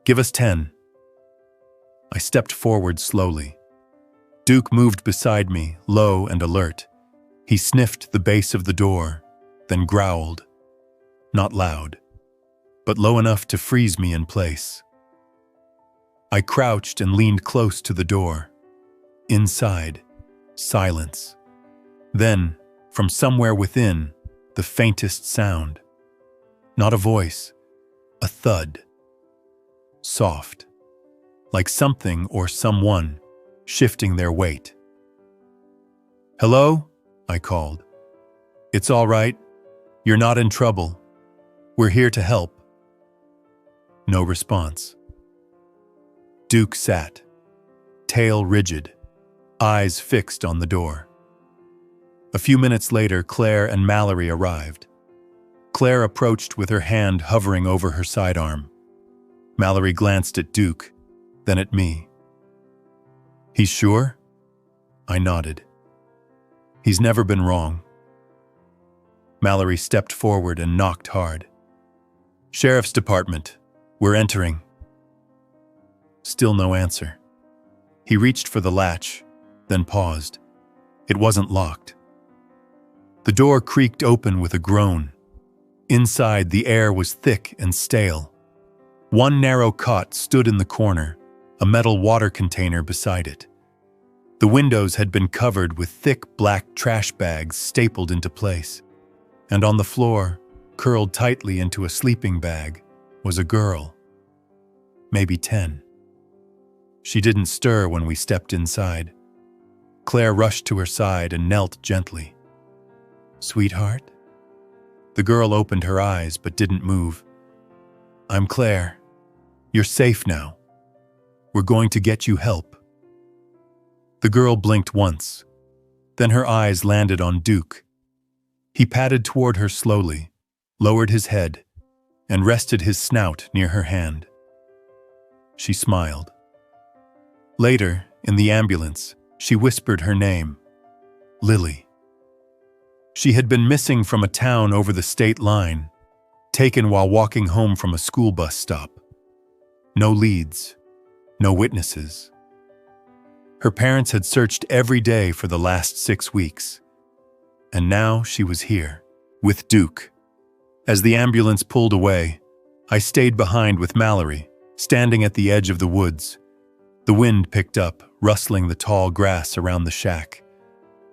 Give us 10. I stepped forward slowly. Duke moved beside me, low and alert. He sniffed the base of the door, then growled, not loud, but low enough to freeze me in place. I crouched and leaned close to the door. Inside, silence. Then, from somewhere within, the faintest sound. Not a voice, a thud. Soft, like something or someone shifting their weight. "Hello?" I called. "It's all right. You're not in trouble. We're here to help." No response. Duke sat, tail rigid, eyes fixed on the door. A few minutes later, Claire and Mallory arrived. Claire approached with her hand hovering over her sidearm. Mallory glanced at Duke, then at me. "He's sure?" I nodded. "He's never been wrong." Mallory stepped forward and knocked hard. "Sheriff's Department, we're entering." Still no answer. He reached for the latch, then paused. It wasn't locked. The door creaked open with a groan. Inside, the air was thick and stale. One narrow cot stood in the corner, a metal water container beside it. The windows had been covered with thick black trash bags stapled into place, and on the floor, curled tightly into a sleeping bag, was a girl, maybe 10. She didn't stir when we stepped inside. Claire rushed to her side and knelt gently. "Sweetheart?" The girl opened her eyes but didn't move. "I'm Claire. You're safe now. We're going to get you help." The girl blinked once. Then her eyes landed on Duke. He padded toward her slowly, lowered his head, and rested his snout near her hand. She smiled. Later, in the ambulance, she whispered her name, Lily. She had been missing from a town over the state line, taken while walking home from a school bus stop. No leads, no witnesses. Her parents had searched every day for the last 6 weeks. And now she was here, with Duke. As the ambulance pulled away, I stayed behind with Mallory, standing at the edge of the woods. The wind picked up, rustling the tall grass around the shack.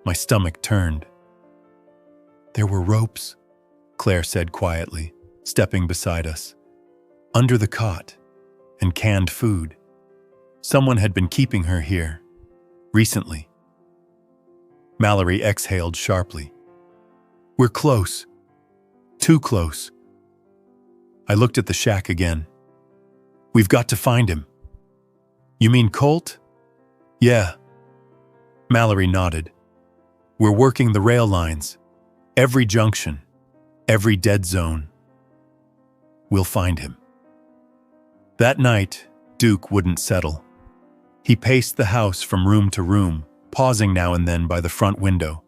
My stomach turned. "There were ropes," Claire said quietly, stepping beside us. "Under the cot, and canned food. Someone had been keeping her here, recently." Mallory exhaled sharply. "We're close. Too close." I looked at the shack again. "We've got to find him." "You mean Colt?" "Yeah." Mallory nodded. "We're working the rail lines. Every junction. Every dead zone. We'll find him." That night, Duke wouldn't settle. He paced the house from room to room, pausing now and then by the front window.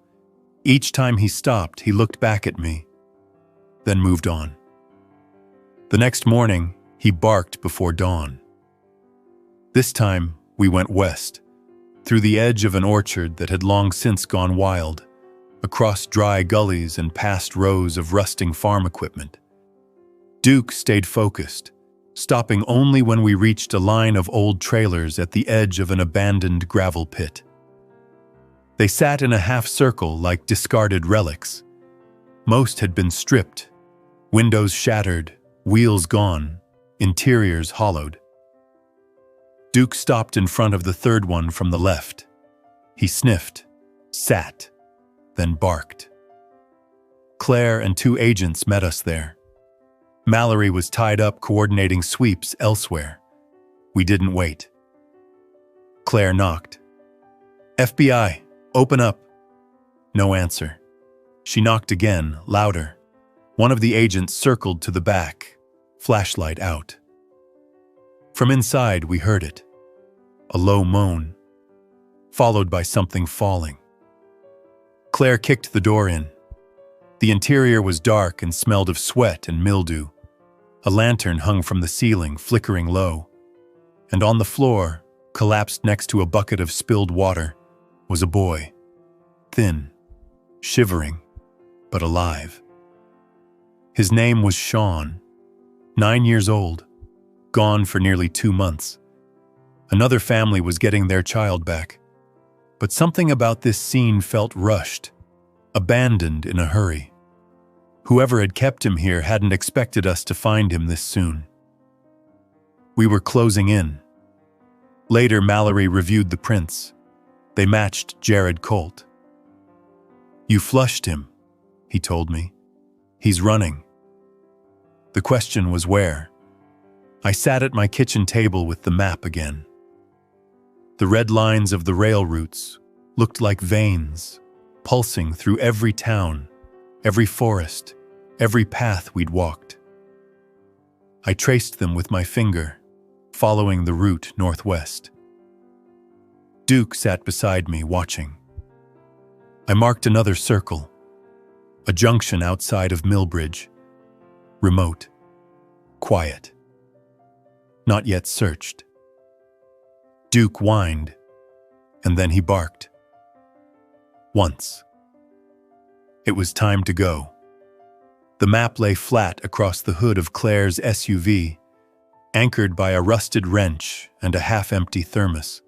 Each time he stopped, he looked back at me, then moved on. The next morning, he barked before dawn. This time, we went west, through the edge of an orchard that had long since gone wild, across dry gullies and past rows of rusting farm equipment. Duke stayed focused, stopping only when we reached a line of old trailers at the edge of an abandoned gravel pit. They sat in a half-circle like discarded relics. Most had been stripped, windows shattered, wheels gone, interiors hollowed. Duke stopped in front of the third one from the left. He sniffed, sat, then barked. Claire and 2 agents met us there. Mallory was tied up coordinating sweeps elsewhere. We didn't wait. Claire knocked. "FBI, open up." No answer. She knocked again, louder. One of the agents circled to the back, flashlight out. From inside, we heard it. A low moan, followed by something falling. Claire kicked the door in. The interior was dark and smelled of sweat and mildew. A lantern hung from the ceiling, flickering low. And on the floor, collapsed next to a bucket of spilled water, was a boy. Thin, shivering, but alive. His name was Sean, 9 years old, gone for nearly 2 months. Another family was getting their child back. But something about this scene felt rushed, abandoned in a hurry. Whoever had kept him here hadn't expected us to find him this soon. We were closing in. Later, Mallory reviewed the prints. They matched Jared Colt. "You flushed him," he told me. "He's running." The question was where. I sat at my kitchen table with the map again. The red lines of the rail routes looked like veins, pulsing through every town, every forest, every path we'd walked. I traced them with my finger, following the route northwest. Duke sat beside me, watching. I marked another circle, a junction outside of Millbridge. Remote, quiet, not yet searched. Duke whined, and then he barked. Once. It was time to go. The map lay flat across the hood of Claire's SUV, anchored by a rusted wrench and a half-empty thermos.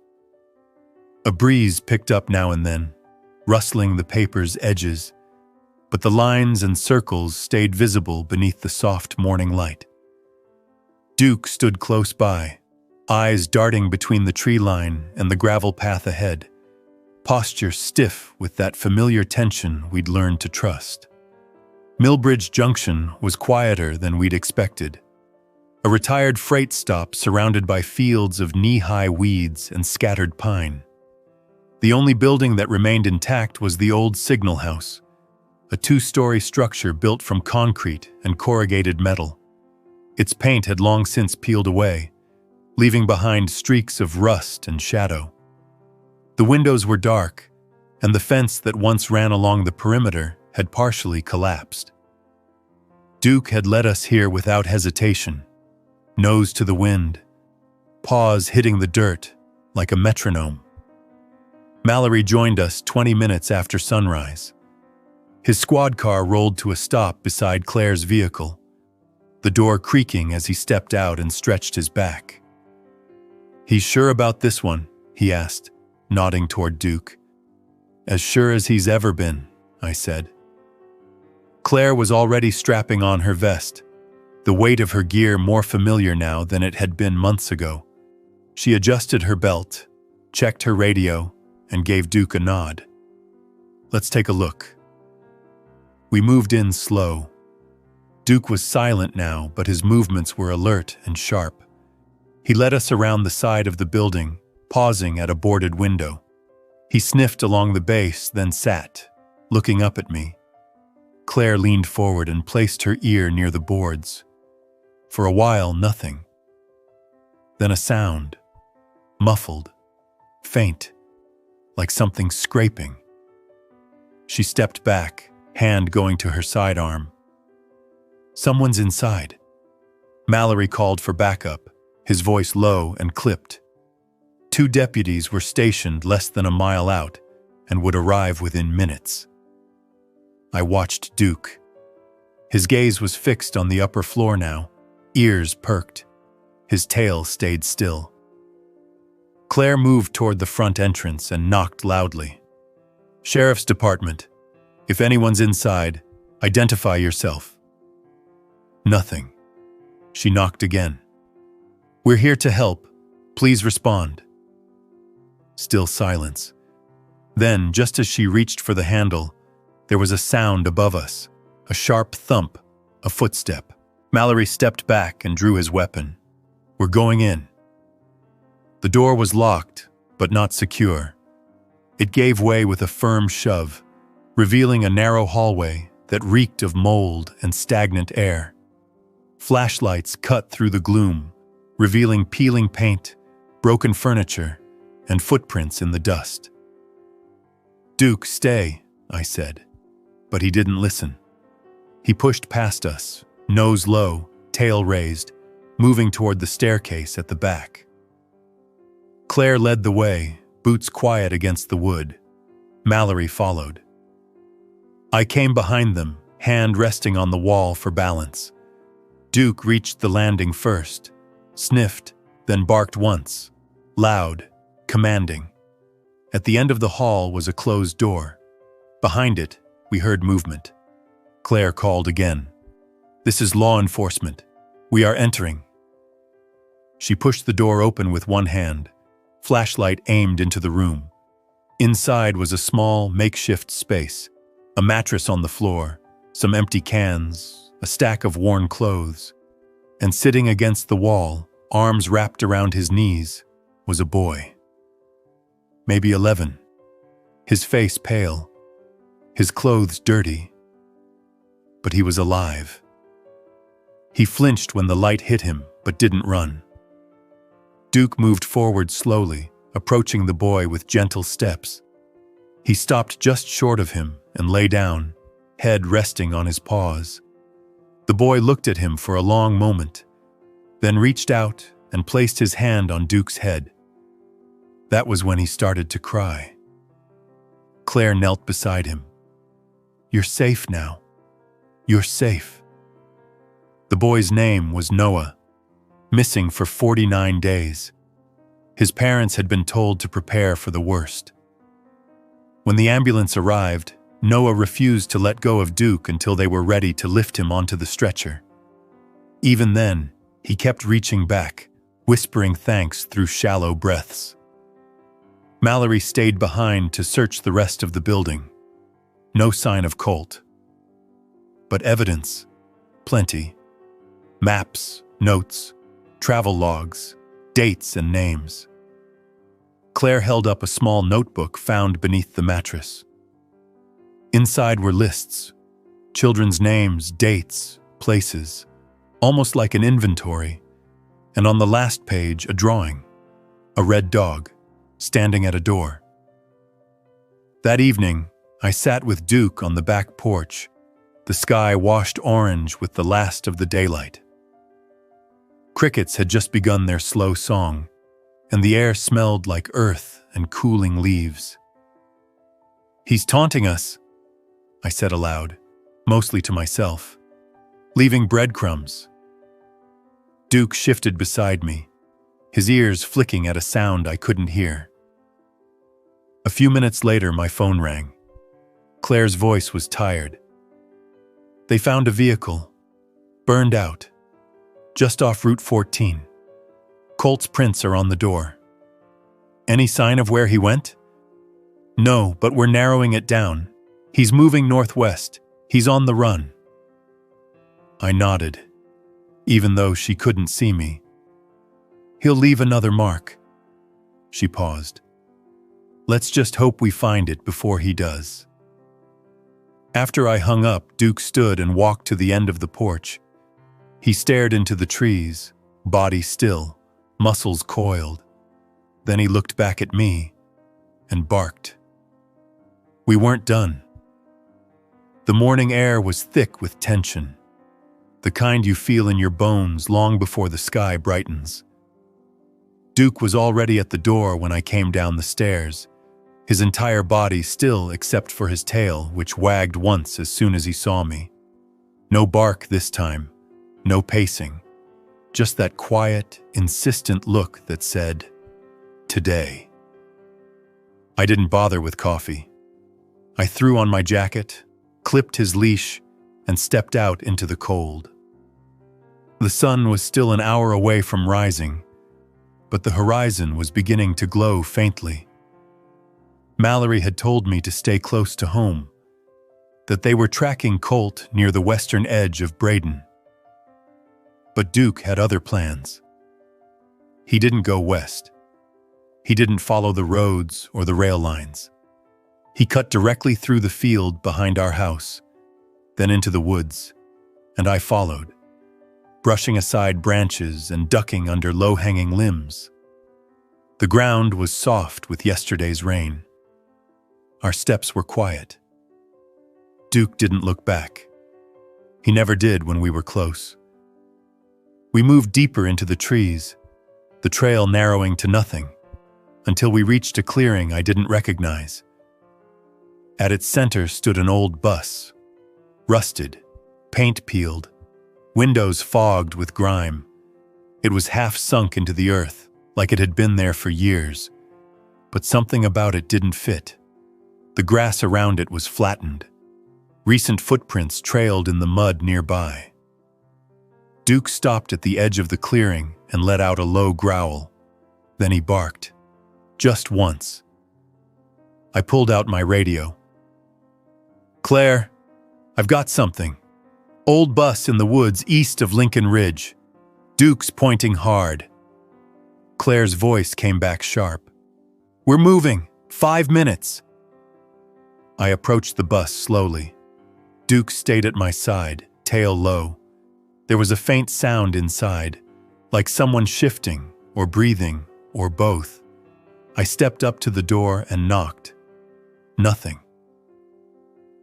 A breeze picked up now and then, rustling the paper's edges, but the lines and circles stayed visible beneath the soft morning light. Duke stood close by, eyes darting between the tree line and the gravel path ahead, posture stiff with that familiar tension we'd learned to trust. Millbridge Junction was quieter than we'd expected. A retired freight stop surrounded by fields of knee-high weeds and scattered pine. The only building that remained intact was the old signal house, a 2-story structure built from concrete and corrugated metal. Its paint had long since peeled away, leaving behind streaks of rust and shadow. The windows were dark, and the fence that once ran along the perimeter had partially collapsed. Duke had led us here without hesitation, nose to the wind, paws hitting the dirt like a metronome. Mallory joined us 20 minutes after sunrise. His squad car rolled to a stop beside Claire's vehicle, the door creaking as he stepped out and stretched his back. "He's sure about this one?" he asked, nodding toward Duke. "As sure as he's ever been," I said. Claire was already strapping on her vest, the weight of her gear more familiar now than it had been months ago. She adjusted her belt, checked her radio, and gave Duke a nod. "Let's take a look." We moved in slow. Duke was silent now, but his movements were alert and sharp. He led us around the side of the building, pausing at a boarded window. He sniffed along the base, then sat, looking up at me. Claire leaned forward and placed her ear near the boards. For a while, nothing. Then a sound, muffled, faint, like something scraping. She stepped back, hand going to her sidearm. "Someone's inside." Mallory called for backup, his voice low and clipped. 2 deputies were stationed less than a mile out and would arrive within minutes. I watched Duke. His gaze was fixed on the upper floor now, ears perked. His tail stayed still. Claire moved toward the front entrance and knocked loudly. "Sheriff's Department. If anyone's inside, identify yourself." Nothing. She knocked again. "We're here to help. Please respond." Still silence. Then, just as she reached for the handle, there was a sound above us, a sharp thump, a footstep. Mallory stepped back and drew his weapon. "We're going in." The door was locked, but not secure. It gave way with a firm shove, revealing a narrow hallway that reeked of mold and stagnant air. Flashlights cut through the gloom, revealing peeling paint, broken furniture, and footprints in the dust. "Duke, stay," I said, but he didn't listen. He pushed past us, nose low, tail raised, moving toward the staircase at the back. Claire led the way, boots quiet against the wood. Mallory followed. I came behind them, hand resting on the wall for balance. Duke reached the landing first, sniffed, then barked once, loud, commanding. At the end of the hall was a closed door. Behind it, we heard movement. Claire called again. "This is law enforcement. We are entering." She pushed the door open with one hand, flashlight aimed into the room. Inside was a small, makeshift space, a mattress on the floor, some empty cans, a stack of worn clothes. And sitting against the wall, arms wrapped around his knees, was a boy. Maybe 11. His face pale, his clothes dirty. But he was alive. He flinched when the light hit him, but didn't run. Duke moved forward slowly, approaching the boy with gentle steps. He stopped just short of him and lay down, head resting on his paws. The boy looked at him for a long moment, then reached out and placed his hand on Duke's head. That was when he started to cry. Claire knelt beside him. "You're safe now. You're safe." The boy's name was Noah, missing for 49 days. His parents had been told to prepare for the worst. When the ambulance arrived, Noah refused to let go of Duke until they were ready to lift him onto the stretcher. Even then, he kept reaching back, whispering thanks through shallow breaths. Mallory stayed behind to search the rest of the building. No sign of Colt. But evidence, plenty. Maps, notes, travel logs, dates and names. Claire held up a small notebook found beneath the mattress. Inside were lists, children's names, dates, places, almost like an inventory, and on the last page a drawing, a red dog, standing at a door. That evening, I sat with Duke on the back porch, the sky washed orange with the last of the daylight. Crickets had just begun their slow song, and the air smelled like earth and cooling leaves. "He's taunting us," I said aloud, mostly to myself, "leaving breadcrumbs." Duke shifted beside me, his ears flicking at a sound I couldn't hear. A few minutes later, my phone rang. Claire's voice was tired. "They found a vehicle, burned out, just off Route 14. Colt's prints are on the door." "Any sign of where he went?" "No, but we're narrowing it down. He's moving northwest. He's on the run." I nodded, even though she couldn't see me. "He'll leave another mark." She paused. "Let's just hope we find it before he does." After I hung up, Duke stood and walked to the end of the porch. He stared into the trees, body still, muscles coiled. Then he looked back at me and barked. We weren't done. The morning air was thick with tension, the kind you feel in your bones long before the sky brightens. Duke was already at the door when I came down the stairs, his entire body still except for his tail, which wagged once as soon as he saw me. No bark this time, no pacing, just that quiet, insistent look that said, "Today." I didn't bother with coffee. I threw on my jacket, clipped his leash, and stepped out into the cold. The sun was still an hour away from rising, but the horizon was beginning to glow faintly. Mallory had told me to stay close to home, that they were tracking Colt near the western edge of Braden. But Duke had other plans. He didn't go west. He didn't follow the roads or the rail lines. He cut directly through the field behind our house, then into the woods, and I followed, brushing aside branches and ducking under low-hanging limbs. The ground was soft with yesterday's rain. Our steps were quiet. Duke didn't look back. He never did when we were close. We moved deeper into the trees, the trail narrowing to nothing, until we reached a clearing I didn't recognize. At its center stood an old bus, rusted, paint peeled, windows fogged with grime. It was half sunk into the earth, like it had been there for years. But something about it didn't fit. The grass around it was flattened. Recent footprints trailed in the mud nearby. Duke stopped at the edge of the clearing and let out a low growl. Then he barked. Just once. I pulled out my radio. "Claire, I've got something. Old bus in the woods east of Lincoln Ridge. Duke's pointing hard." Claire's voice came back sharp. "We're moving. 5 minutes." I approached the bus slowly. Duke stayed at my side, tail low. There was a faint sound inside, like someone shifting or breathing or both. I stepped up to the door and knocked. Nothing.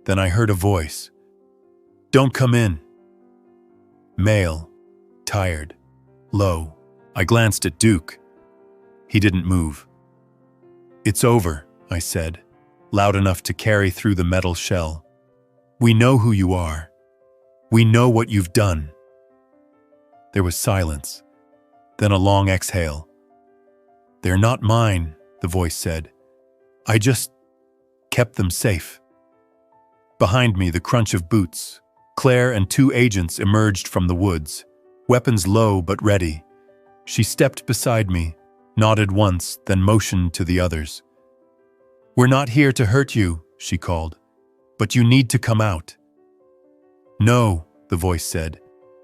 Then I heard a voice. "Don't come in." Male, tired, low. I glanced at Duke. He didn't move. "It's over," I said, loud enough to carry through the metal shell. "We know who you are. We know what you've done." There was silence, then a long exhale. "They're not mine," the voice said. "I just kept them safe." Behind me, the crunch of boots. Claire and 2 agents emerged from the woods, weapons low but ready. She stepped beside me, nodded once, then motioned to the others. "We're not here to hurt you," she called, "but you need to come out." "No," the voice said.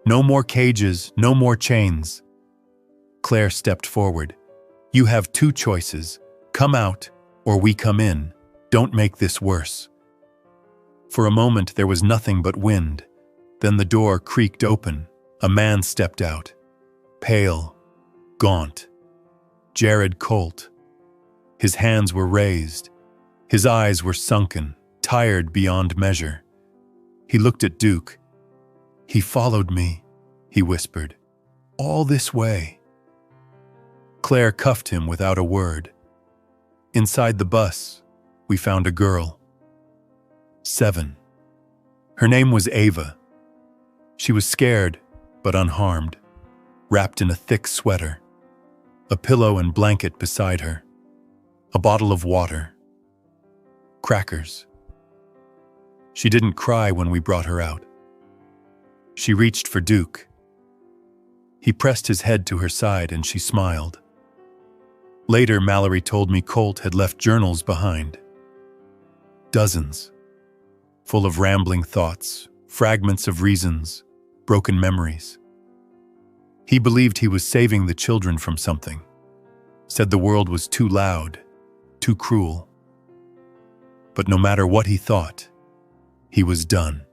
"No more cages, no more chains." Claire stepped forward. "You have 2 choices. Come out, or we come in. Don't make this worse." For a moment there was nothing but wind. Then the door creaked open. A man stepped out. Pale, gaunt. Jared Colt. His hands were raised. His eyes were sunken, tired beyond measure. He looked at Duke. "He followed me," he whispered. "All this way." Claire cuffed him without a word. Inside the bus, we found a girl. 7. Her name was Ava. She was scared, but unharmed, wrapped in a thick sweater. A pillow and blanket beside her. A bottle of water. Crackers. She didn't cry when we brought her out. She reached for Duke. He pressed his head to her side and she smiled. Later, Mallory told me Colt had left journals behind. Dozens. Full of rambling thoughts, fragments of reasons, broken memories. He believed he was saving the children from something. Said the world was too loud, too cruel. But no matter what he thought, he was done.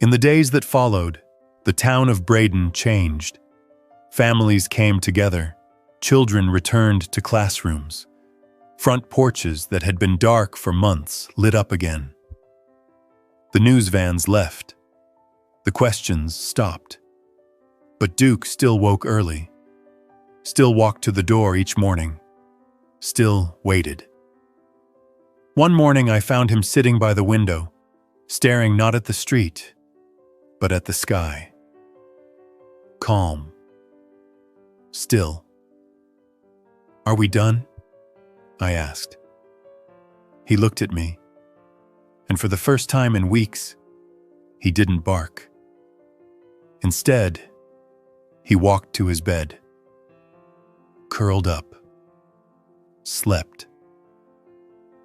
In the days that followed, the town of Braden changed. Families came together. Children returned to classrooms. Front porches that had been dark for months lit up again. The news vans left. The questions stopped. But Duke still woke early. Still walked to the door each morning. Still waited. One morning I found him sitting by the window, staring not at the street, but at the sky. Calm. Still. "Are we done?" I asked. He looked at me, and for the first time in weeks, he didn't bark. Instead, he walked to his bed, curled up, slept.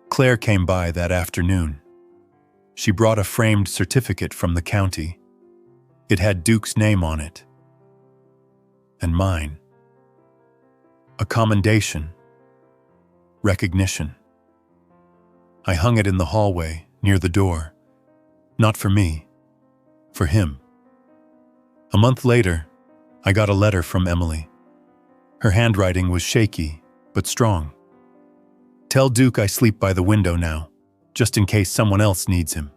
Claire came by that afternoon. She brought a framed certificate from the county. It had Duke's name on it. And mine. A commendation. Recognition. I hung it in the hallway, near the door. Not for me, for him. A month later, I got a letter from Emily. Her handwriting was shaky, but strong. "Tell Duke I sleep by the window now, just in case someone else needs him."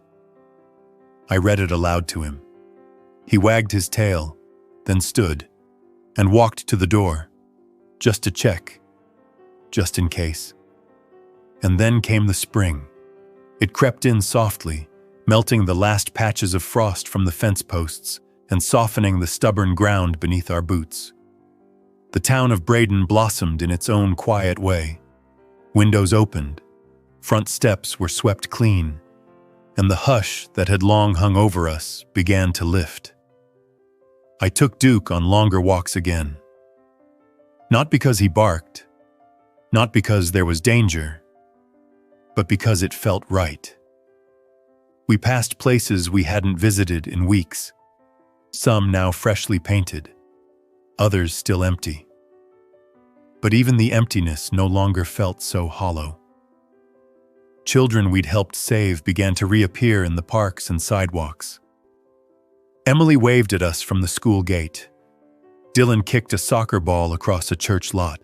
I read it aloud to him. He wagged his tail, then stood, and walked to the door, just to check, just in case. And then came the spring. It crept in softly, melting the last patches of frost from the fence posts and softening the stubborn ground beneath our boots. The town of Braden blossomed in its own quiet way. Windows opened, front steps were swept clean, and the hush that had long hung over us began to lift. I took Duke on longer walks again. Not because he barked, not because there was danger, but because it felt right. We passed places we hadn't visited in weeks, some now freshly painted, others still empty. But even the emptiness no longer felt so hollow. Children we'd helped save began to reappear in the parks and sidewalks. Emily waved at us from the school gate. Dylan kicked a soccer ball across a church lot.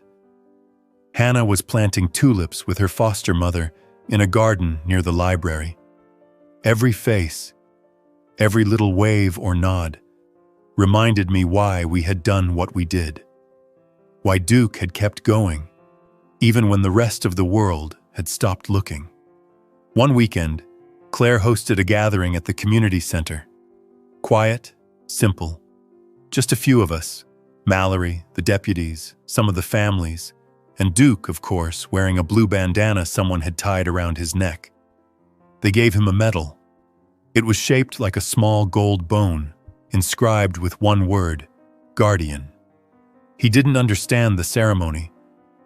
Hannah was planting tulips with her foster mother in a garden near the library. Every face, every little wave or nod, reminded me why we had done what we did. Why Duke had kept going, even when the rest of the world had stopped looking. One weekend, Claire hosted a gathering at the community center. Quiet, simple, just a few of us, Mallory, the deputies, some of the families, and Duke, of course, wearing a blue bandana someone had tied around his neck. They gave him a medal. It was shaped like a small gold bone, inscribed with one word, guardian. He didn't understand the ceremony,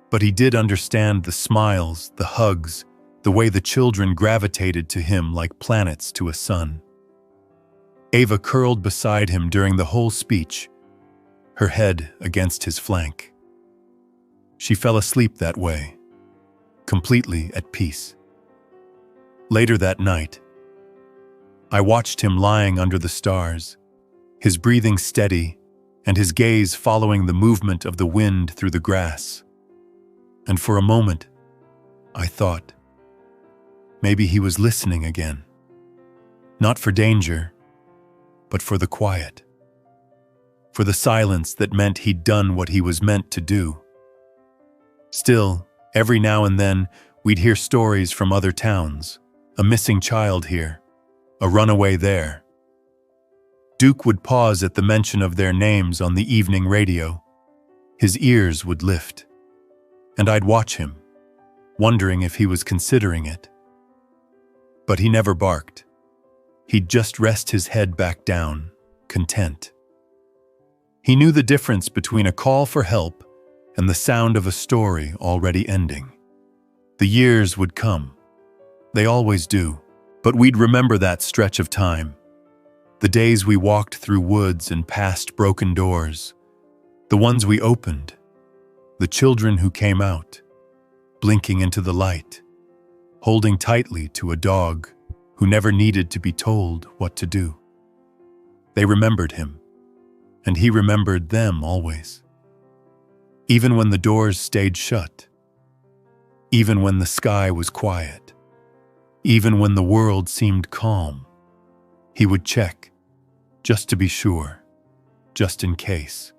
but he did understand the smiles, the hugs, the way the children gravitated to him like planets to a sun. Ava curled beside him during the whole speech, her head against his flank. She fell asleep that way, completely at peace. Later that night, I watched him lying under the stars, his breathing steady and his gaze following the movement of the wind through the grass. And for a moment, I thought, maybe he was listening again. Not for danger, but for the quiet. For the silence that meant he'd done what he was meant to do. Still, every now and then, we'd hear stories from other towns. A missing child here, a runaway there. Duke would pause at the mention of their names on the evening radio. His ears would lift, and I'd watch him, wondering if he was considering it. But he never barked. He'd just rest his head back down, content. He knew the difference between a call for help and the sound of a story already ending. The years would come. They always do, but we'd remember that stretch of time. The days we walked through woods and past broken doors. The ones we opened. The children who came out, blinking into the light, holding tightly to a dog who never needed to be told what to do. They remembered him, and he remembered them always. Even when the doors stayed shut. Even when the sky was quiet. Even when the world seemed calm. He would check, just to be sure, just in case.